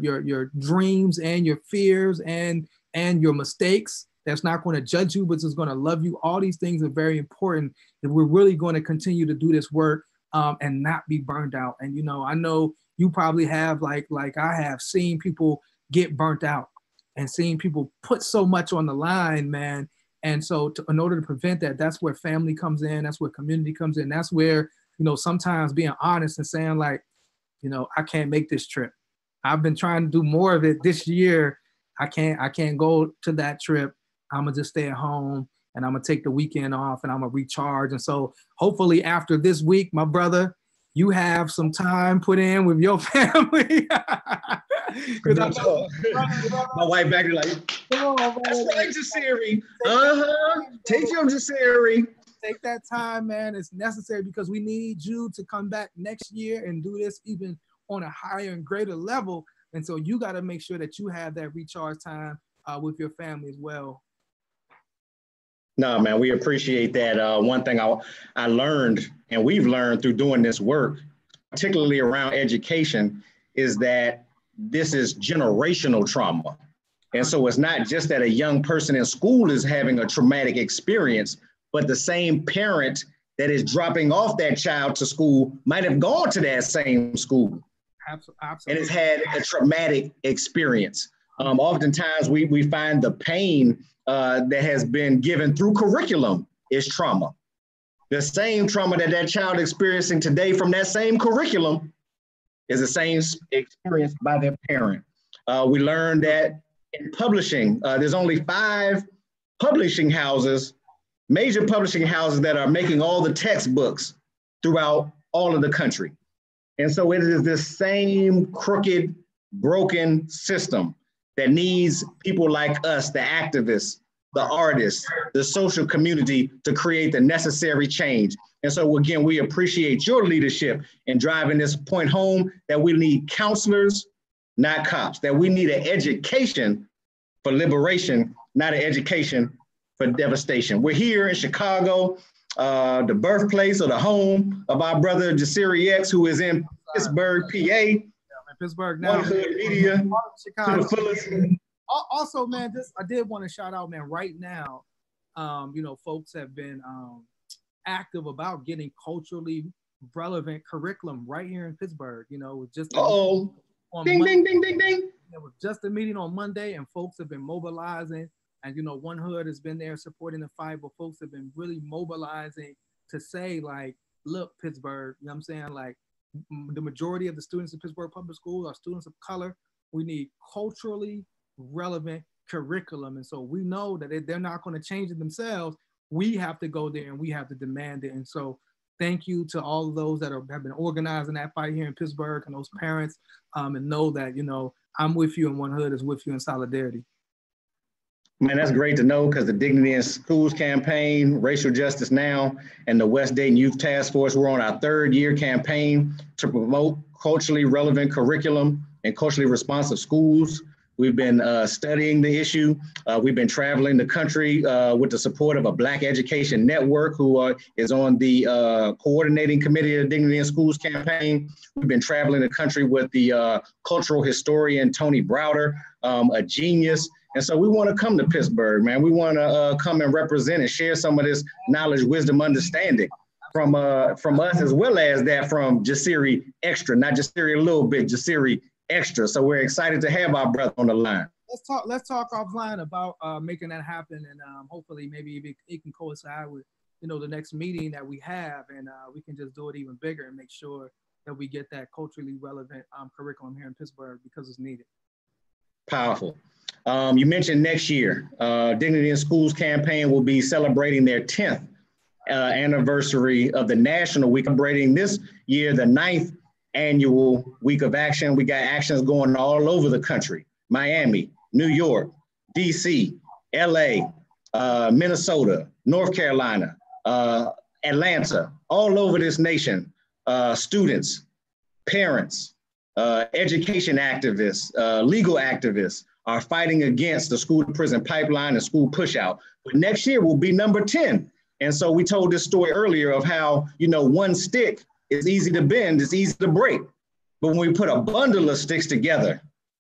dreams and your fears and your mistakes, that's not going to judge you, but is going to love you. All these things are very important if we're really going to continue to do this work and not be burned out. And, I know you probably have, like I have, seen people get burnt out and seen people put so much on the line, man. And so in order to prevent that, that's where family comes in. That's where community comes in. That's where, sometimes being honest and saying, like, I can't make this trip. I've been trying to do more of it this year. I can't go to that trip. I'm gonna just stay at home and I'm gonna take the weekend off and I'm gonna recharge. And so hopefully after this week, my brother, you have some time put in with your family. My wife back there like, that's right, Jasiri. Take your Jasiri. Take that time, man. It's necessary because we need you to come back next year and do this even on a higher and greater level. And so you got to make sure that you have that recharge time with your family as well. No, man, we appreciate that. One thing I learned, and we've learned through doing this work, particularly around education, is that this is generational trauma. And so it's not just that a young person in school is having a traumatic experience, but the same parent that is dropping off that child to school might have gone to that same school. Absolutely. And has had a traumatic experience. Oftentimes we find the pain that has been given through curriculum is trauma. The same trauma that child experiencing today from that same curriculum is the same experience by their parent. We learned that in publishing, there's only 5 publishing houses, major publishing houses, that are making all the textbooks throughout all of the country. And so it is this same crooked, broken system that needs people like us, the activists, the artists, the social community, to create the necessary change. And so again, we appreciate your leadership in driving this point home, that we need counselors, not cops, that we need an education for liberation, not an education for devastation. We're here in Chicago, the birthplace or the home of our brother Jasiri X, who is in Pittsburgh, PA. Yeah, I'm in Pittsburgh now. One hood media to the fullest. Also, man, I did want to shout out, man, right now, folks have been active about getting culturally relevant curriculum right here in Pittsburgh. Just ding, Monday, ding, ding, ding, ding. It was just a meeting on Monday, and folks have been mobilizing. And, One Hood has been there supporting the fight, but folks have been really mobilizing to say, like, look, Pittsburgh, you know what I'm saying? Like, the majority of the students in Pittsburgh Public Schools are students of color. We need culturally relevant curriculum. And so we know that they're not going to change it themselves. We have to go there and we have to demand it. And so thank you to all of those that have been organizing that fight here in Pittsburgh, and those parents, and know that, you know, I'm with you and One Hood is with you in solidarity. Man, that's great to know, because the Dignity in Schools campaign, Racial Justice Now, and the West Dayton Youth Task Force, we're on our 3rd year campaign to promote culturally relevant curriculum and culturally responsive schools. We've been studying the issue. We've been traveling the country with the support of a Black Education Network, who is on the coordinating committee of the Dignity in Schools campaign. We've been traveling the country with the cultural historian, Tony Browder, a genius. And so we want to come to Pittsburgh, man. We want to come and represent and share some of this knowledge, wisdom, understanding from us, as well as that from Jasiri Extra, not Jasiri a little bit, Jasiri Extra. So we're excited to have our brother on the line. Let's talk offline about making that happen, and hopefully maybe it can coincide with, you know, the next meeting that we have, and we can just do it even bigger and make sure that we get that culturally relevant curriculum here in Pittsburgh, because it's needed. Powerful. You mentioned next year, Dignity in Schools campaign will be celebrating their 10th anniversary of the National Week, celebrating this year the 9th annual Week of Action. We got actions going all over the country: Miami, New York, DC, LA, Minnesota, North Carolina, Atlanta, all over this nation. Students, parents, education activists, legal activists are fighting against the school to prison pipeline and school pushout. But next year will be number 10. And so we told this story earlier of how, you know, one stick is easy to bend, it's easy to break. But when we put a bundle of sticks together,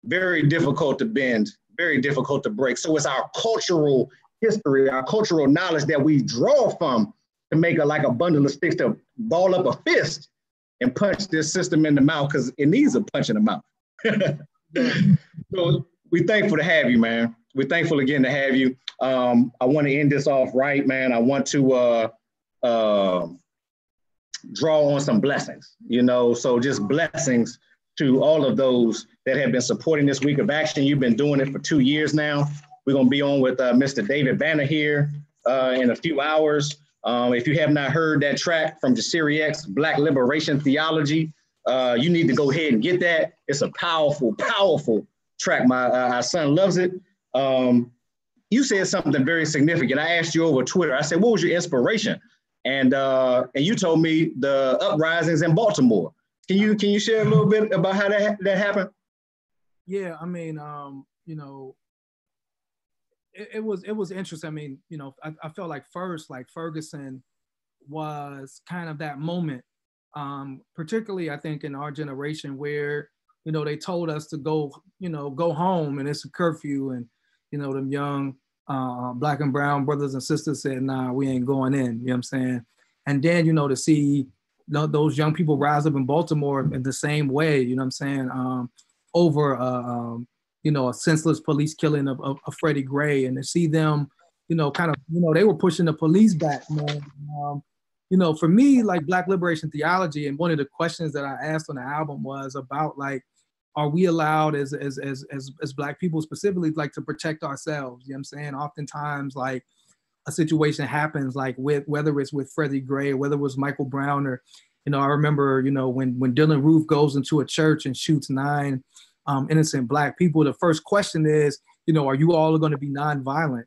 very difficult to bend, very difficult to break. So it's our cultural history, our cultural knowledge that we draw from to make like a bundle of sticks to ball up a fist and punch this system in the mouth, because it needs a punch in the mouth. So we're thankful to have you, man. We're thankful again to have you. I want to end this off right, man. I want to draw on some blessings, you know, so just blessings to all of those that have been supporting this week of action. You've been doing it for 2 years now. We're going to be on with Mr. David Banner here in a few hours. If you have not heard that track from Jasiri X, Black Liberation Theology, you need to go ahead and get that. It's a powerful, powerful track. Our son loves it. You said something very significant. I asked you over Twitter. I said, what was your inspiration? And you told me the uprisings in Baltimore. Can you share a little bit about how that happened? Yeah, I mean, you know, it was interesting. I mean, you know, I felt like first, like Ferguson was kind of that moment, particularly I think in our generation where, you know, they told us to go home and it's a curfew, and, you know, them young Black and brown brothers and sisters said, nah, we ain't going in, you know what I'm saying? And then, you know, to see those young people rise up in Baltimore in the same way, you know what I'm saying, over, you know, a senseless police killing of Freddie Gray, and to see them, you know, kind of, you know, they were pushing the police back, man. You know, for me, like Black Liberation Theology, and one of the questions that I asked on the album was about, like, are we allowed as Black people specifically, like, to protect ourselves? You know what I'm saying? Oftentimes, like, a situation happens, like whether it's with Freddie Gray or whether it was Michael Brown, or, you know, I remember, you know, when Dylan Roof goes into a church and shoots 9 innocent Black people, the first question is, you know, are you all going to be nonviolent?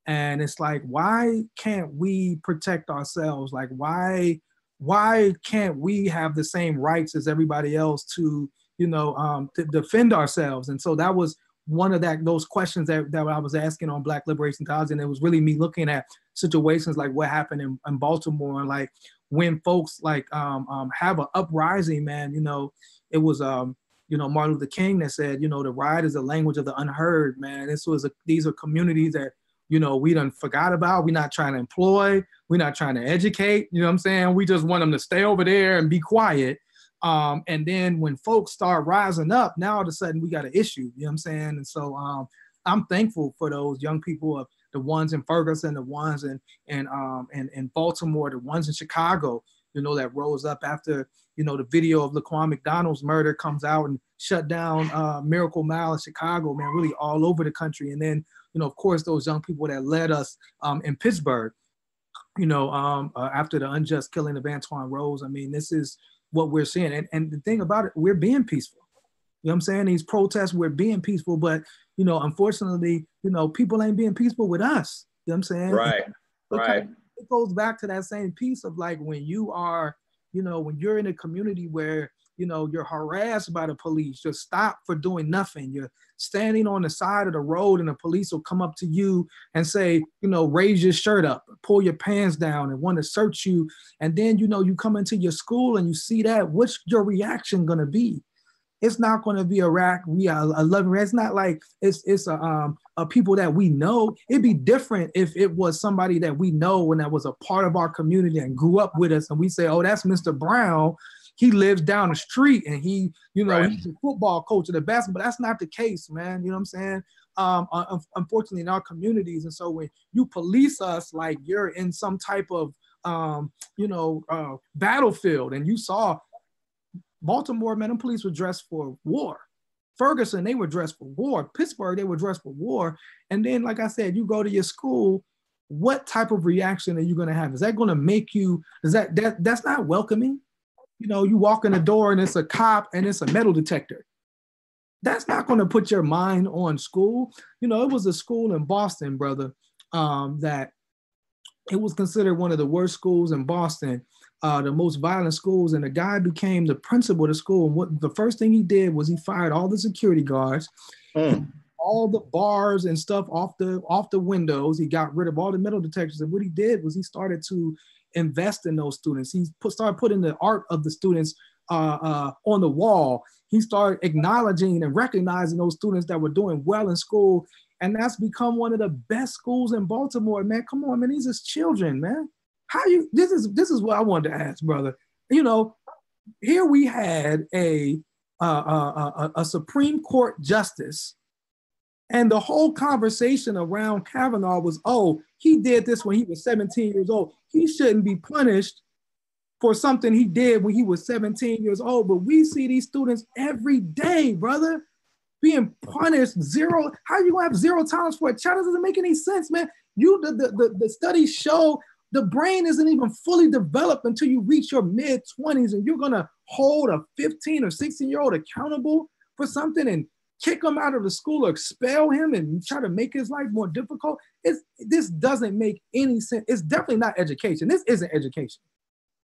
And it's like, why can't we protect ourselves? Like, why can't we have the same rights as everybody else to, you know, to defend ourselves? And so that was one of those questions that I was asking on Black Liberation Theology, and it was really me looking at situations like what happened in Baltimore, and like when folks like have an uprising, man, you know, it was you know, Martin Luther King that said, you know, the riot is the language of the unheard, man. These are communities that, you know, we done forgot about. We're not trying to employ. We're not trying to educate. You know what I'm saying? We just want them to stay over there and be quiet. And then when folks start rising up, now all of a sudden we got an issue. You know what I'm saying? And so I'm thankful for those young people, the ones in Ferguson, the ones in Baltimore, the ones in Chicago, that rose up after, the video of Laquan McDonald's murder comes out and shut down Miracle Mile in Chicago, man, really all over the country. And then, of course, those young people that led us in Pittsburgh, after the unjust killing of Antoine Rose. I mean, this is what we're seeing. And the thing about it, we're being peaceful. You know what I'm saying? These protests, we're being peaceful, but, unfortunately, people ain't being peaceful with us. You know what I'm saying? Right, right. It goes back to that same piece of like when you are, when you're in a community where, you're harassed by the police, you're stopped for doing nothing. You're standing on the side of the road and the police will come up to you and say, raise your shirt up, pull your pants down and want to search you. And then, you come into your school and you see that, what's your reaction going to be? It's not going to be a rack. It's not like it's a people that we know. It'd be different if it was somebody that we know and that was a part of our community and grew up with us. And we say, oh, that's Mr. Brown. He lives down the street and he, right. He's a football coach of the basketball. But that's not the case, man. You know what I'm saying? Unfortunately, in our communities. And so when you police us like you're in some type of, battlefield, and you saw Baltimore, man, them police were dressed for war. Ferguson, they were dressed for war. Pittsburgh, they were dressed for war. And then, like I said, you go to your school, what type of reaction are you going to have? Is that going to make you, that's not welcoming? You walk in the door and it's a cop and it's a metal detector. That's not going to put your mind on school. It was a school in Boston, brother, that it was considered one of the worst schools in Boston, the most violent schools. And the guy became the principal of the school. And what the first thing he did was he fired all the security guards, all the bars and stuff off the windows. He got rid of all the metal detectors. And what he did was he started to invest in those students. He started putting the art of the students on the wall. He started acknowledging and recognizing those students that were doing well in school. And that's become one of the best schools in Baltimore, man. Come on, man. These are children, man. This is what I wanted to ask, brother. Here we had a Supreme Court justice, and the whole conversation around Kavanaugh was, oh, he did this when he was 17 years old. He shouldn't be punished for something he did when he was 17 years old. But we see these students every day, brother, being punished zero. How are you gonna have zero tolerance for a child? That doesn't make any sense, man. The studies show the brain isn't even fully developed until you reach your mid-20s, and you're gonna hold a 15 or 16-year-old accountable for something and kick him out of the school or expel him and try to make his life more difficult. This doesn't make any sense. It's definitely not education. This isn't education.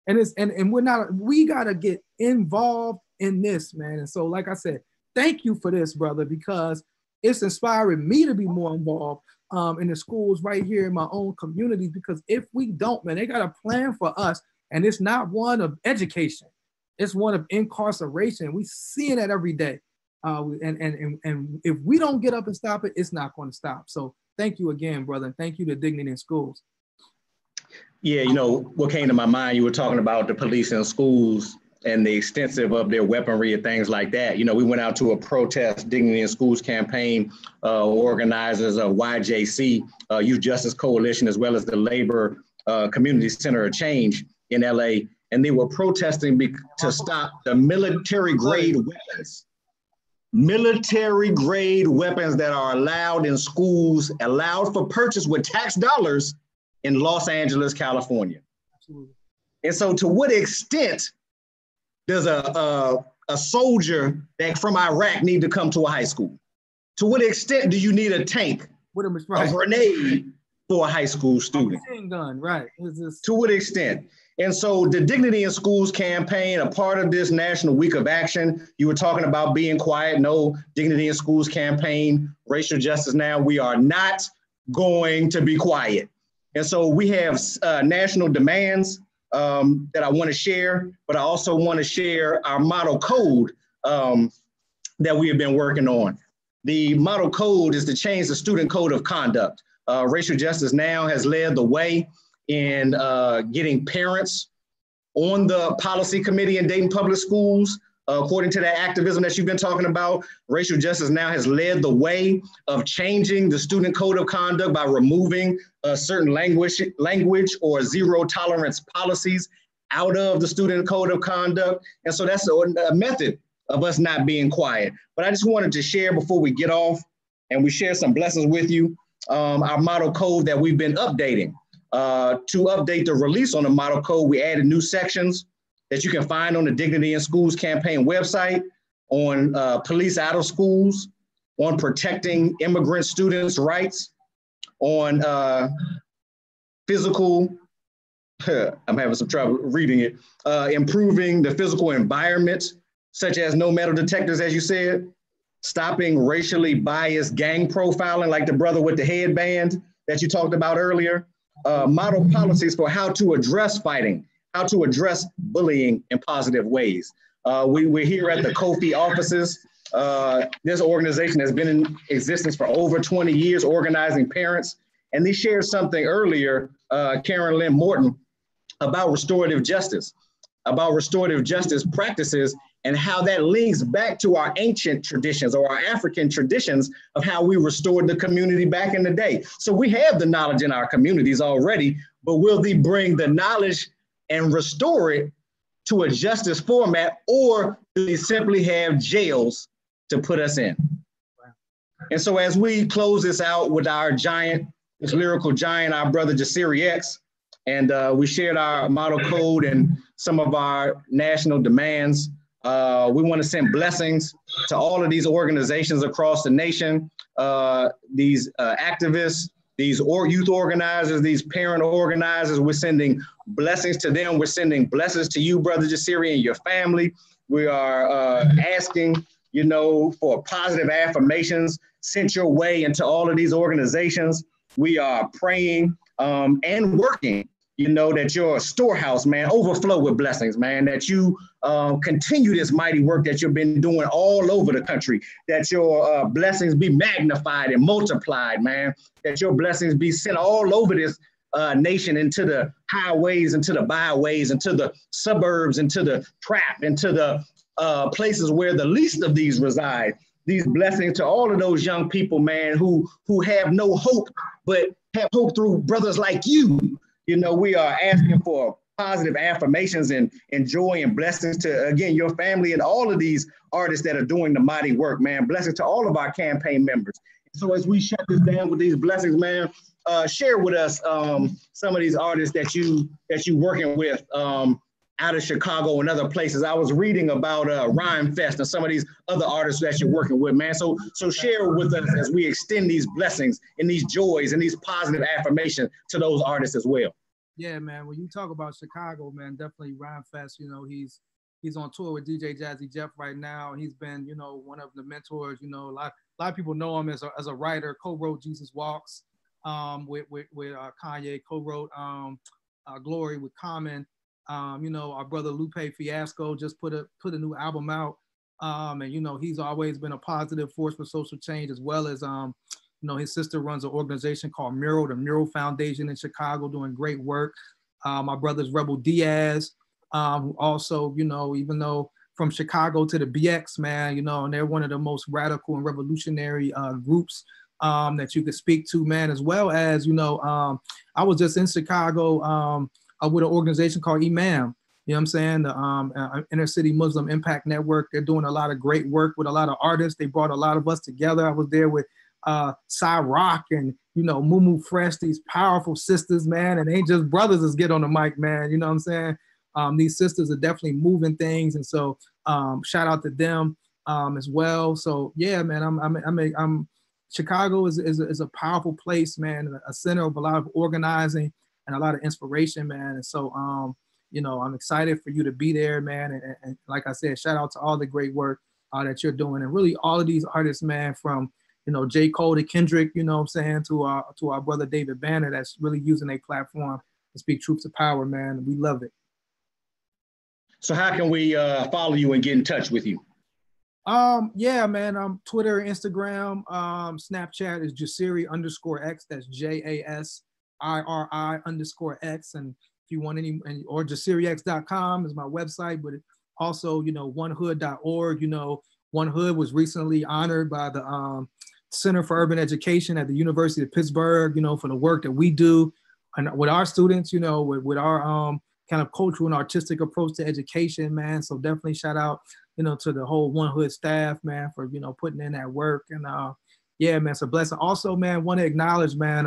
And we gotta get involved in this, man. And so, like I said, thank you for this, brother, because it's inspiring me to be more involved in the schools right here in my own communities. Because if we don't, man, they got a plan for us, and it's not one of education. It's one of incarceration. We seeing that every day. And if we don't get up and stop it, it's not going to stop. So thank you again, brother. And thank you to Dignity in Schools. Yeah, what came to my mind, you were talking about the police in schools and the extensive of their weaponry and things like that. We went out to a protest, Dignity in Schools campaign, organizers of YJC, Youth Justice Coalition, as well as the Labor Community Center of Change in LA. And they were protesting to stop the military grade weapons. Military grade weapons that are allowed in schools, allowed for purchase with tax dollars in Los Angeles, California. Absolutely. And so to what extent does a soldier that from Iraq need to come to a high school? To what extent do you need a tank, a grenade for a high school student? Gun, right. To what extent? And so the Dignity in Schools campaign, a part of this National Week of Action, you were talking about being quiet. No, Dignity in Schools campaign, racial justice now, we are not going to be quiet. And so we have national demands that I want to share, but I also want to share our model code that we have been working on. The model code is to change the student code of conduct. Racial Justice Now has led the way in getting parents on the policy committee in Dayton Public Schools. According to that activism that you've been talking about, Racial Justice Now has led the way of changing the student code of conduct by removing certain language or zero tolerance policies out of the student code of conduct. And so that's a method of us not being quiet. But I just wanted to share before we get off and we share some blessings with you, our model code that we've been updating. To update the release on the model code, we added new sections that you can find on the Dignity in Schools campaign website, on police out of schools, on protecting immigrant students' rights, on physical, I'm having some trouble reading it, improving the physical environment, such as no metal detectors, as you said, stopping racially biased gang profiling, like the brother with the headband that you talked about earlier, model policies for how to address fighting, how to address bullying in positive ways. We're here at the Kofi offices. This organization has been in existence for over 20 years, organizing parents. And they shared something earlier, Karen Lynn Morton, about restorative justice practices, and how that links back to our ancient traditions or our African traditions of how we restored the community back in the day. So we have the knowledge in our communities already, but will they bring the knowledge and restore it to a justice format, or do they simply have jails to put us in? And so as we close this out with our giant, this lyrical giant, our brother Jasiri X, and we shared our model code and some of our national demands. We want to send blessings to all of these organizations across the nation, these activists, these youth organizers, these parent organizers. We're sending blessings to them. We're sending blessings to you, Brother Jasiri, and your family. We are asking, for positive affirmations sent your way into all of these organizations. We are praying and working, that your storehouse, man, overflow with blessings, man, that you continue this mighty work that you've been doing all over the country, that your blessings be magnified and multiplied, man, that your blessings be sent all over this nation, into the highways, into the byways, into the suburbs, into the trap, into the places where the least of these reside. These blessings to all of those young people, man, who have no hope, but have hope through brothers like you. We are asking for positive affirmations and joy and blessings to, again, your family and all of these artists that are doing the mighty work, man. Blessings to all of our campaign members. So as we shut this down with these blessings, man, share with us some of these artists that you working with out of Chicago and other places. I was reading about Rhyme Fest and some of these other artists that you're working with, man. So share with us as we extend these blessings and these joys and these positive affirmations to those artists as well. Yeah, man. When you talk about Chicago, man, definitely Rhyme Fest. He's on tour with DJ Jazzy Jeff right now. He's been, one of the mentors. A lot of people know him as a writer. Co-wrote Jesus Walks with Kanye. Co-wrote Glory with Common. Our brother Lupe Fiasco just put a new album out. And he's always been a positive force for social change, as well as his sister runs an organization called Mural, the Mural Foundation in Chicago, doing great work. My brother's Rebel Diaz, who also, even though from Chicago to the BX, man, and they're one of the most radical and revolutionary groups that you could speak to, man, as well as, I was just in Chicago with an organization called Imam, the Inner City Muslim Impact Network. They're doing a lot of great work with a lot of artists. They brought a lot of us together. I was there with Cy Rock and, Mumu Fresh, these powerful sisters, man, and they ain't just brothers that get on the mic, man, you know what I'm saying? These sisters are definitely moving things. And so shout out to them as well. So yeah, man, I'm Chicago is a powerful place, man, a center of a lot of organizing and a lot of inspiration, man. And so, I'm excited for you to be there, man. And like I said, shout out to all the great work that you're doing. And really all of these artists, man, from, J. Cole to Kendrick, to our brother David Banner, that's really using a platform to speak truth to power, man. We love it. So how can we follow you and get in touch with you? Yeah, man. Twitter, Instagram, Snapchat is Jasiri_X. That's JASIRI_X. And if you want or JasiriX.com is my website, but also, onehood.org. One Hood was recently honored by the Center for Urban Education at the University of Pittsburgh, for the work that we do and with our students, with our kind of cultural and artistic approach to education, man. So definitely shout out, to the whole One Hood staff, man, for, putting in that work. And yeah, man, it's a blessing. Also, man, want to acknowledge, man,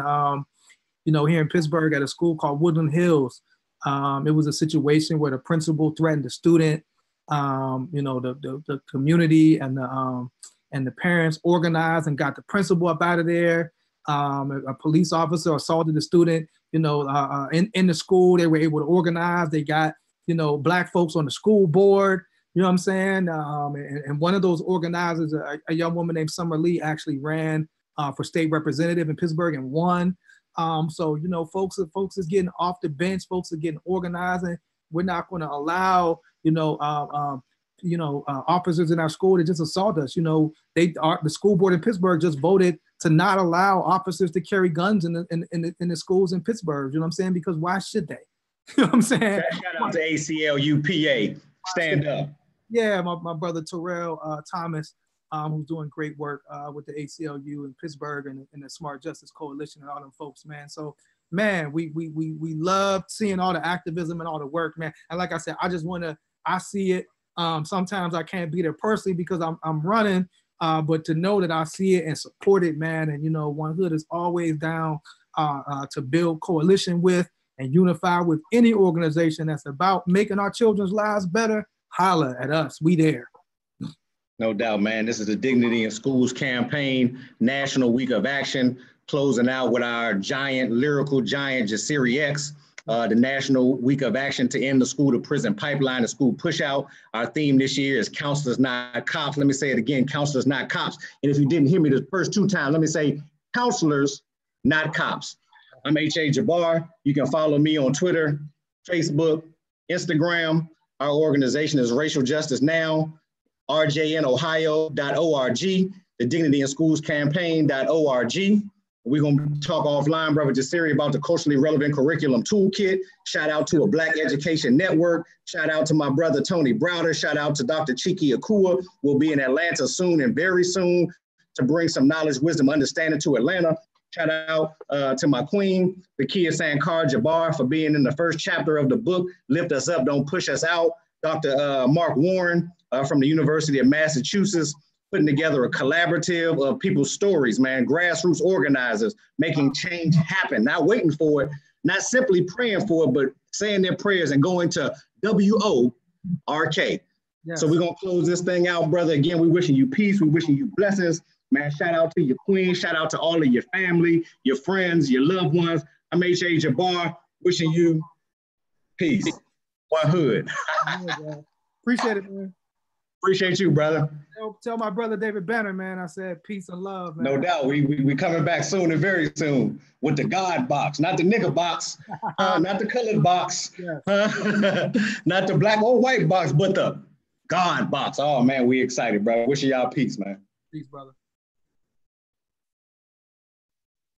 here in Pittsburgh at a school called Woodland Hills, it was a situation where the principal threatened the student. The community and the parents organized and got the principal up out of there. A police officer assaulted the student, in the school. They were able to organize. They got, Black folks on the school board, you know what I'm saying? And one of those organizers, a young woman named Summer Lee, actually ran for state representative in Pittsburgh and won. So, folks is getting off the bench. Folks are getting organized, and we're not going to allow, officers in our school to just assault us. The school board in Pittsburgh just voted to not allow officers to carry guns in the schools in Pittsburgh. You know what I'm saying? Because why should they? You know what I'm saying? Shout out to ACLU PA. Stand up. Yeah, my brother Terrell Thomas, who's doing great work with the ACLU in Pittsburgh and the Smart Justice Coalition and all them folks, man. So, man, we love seeing all the activism and all the work, man. And like I said, I see it. Sometimes I can't be there personally because I'm running, but to know that I see it and support it, man. And, One Hood is always down to build coalition with and unify with any organization that's about making our children's lives better. Holla at us. We there. No doubt, man. This is the Dignity in Schools campaign, National Week of Action, closing out with our lyrical giant, Jasiri X, the National Week of Action to end the school to prison pipeline, the school pushout. Our theme this year is counselors, not cops. Let me say it again, counselors, not cops. And if you didn't hear me the first two times, let me say counselors, not cops. I'm H.A. Jabar. You can follow me on Twitter, Facebook, Instagram. Our organization is Racial Justice Now, rjnohio.org, the Dignity in Schools campaign.org. We're going to talk offline, Brother Jasiri, about the culturally relevant curriculum toolkit. Shout out to a Black Education Network. Shout out to my brother, Tony Browder. Shout out to Dr. Chiki Akua. We'll be in Atlanta soon and very soon to bring some knowledge, wisdom, understanding to Atlanta. Shout out to my queen, Bakia Sankar Jabar, for being in the first chapter of the book, Lift Us Up, Don't Push Us Out. Dr. Mark Warren from the University of Massachusetts, putting together a collaborative of people's stories, man, grassroots organizers, making change happen, not waiting for it, not simply praying for it, but saying their prayers and going to WORK. Yes. So we're going to close this thing out, brother. Again, we wishing you peace. We wishing you blessings. Man, shout out to your queen. Shout out to all of your family, your friends, your loved ones. I'm H.A. Jabar, wishing you peace. One Hood. Appreciate it, man. Appreciate you, brother. Tell my brother David Banner, man, I said peace and love, man. No doubt. We coming back soon and very soon with the God box, not the nigger box, not the colored box, not the black or white box, but the God box. Oh, man, we excited, bro. Wishing y'all peace, man. Peace, brother.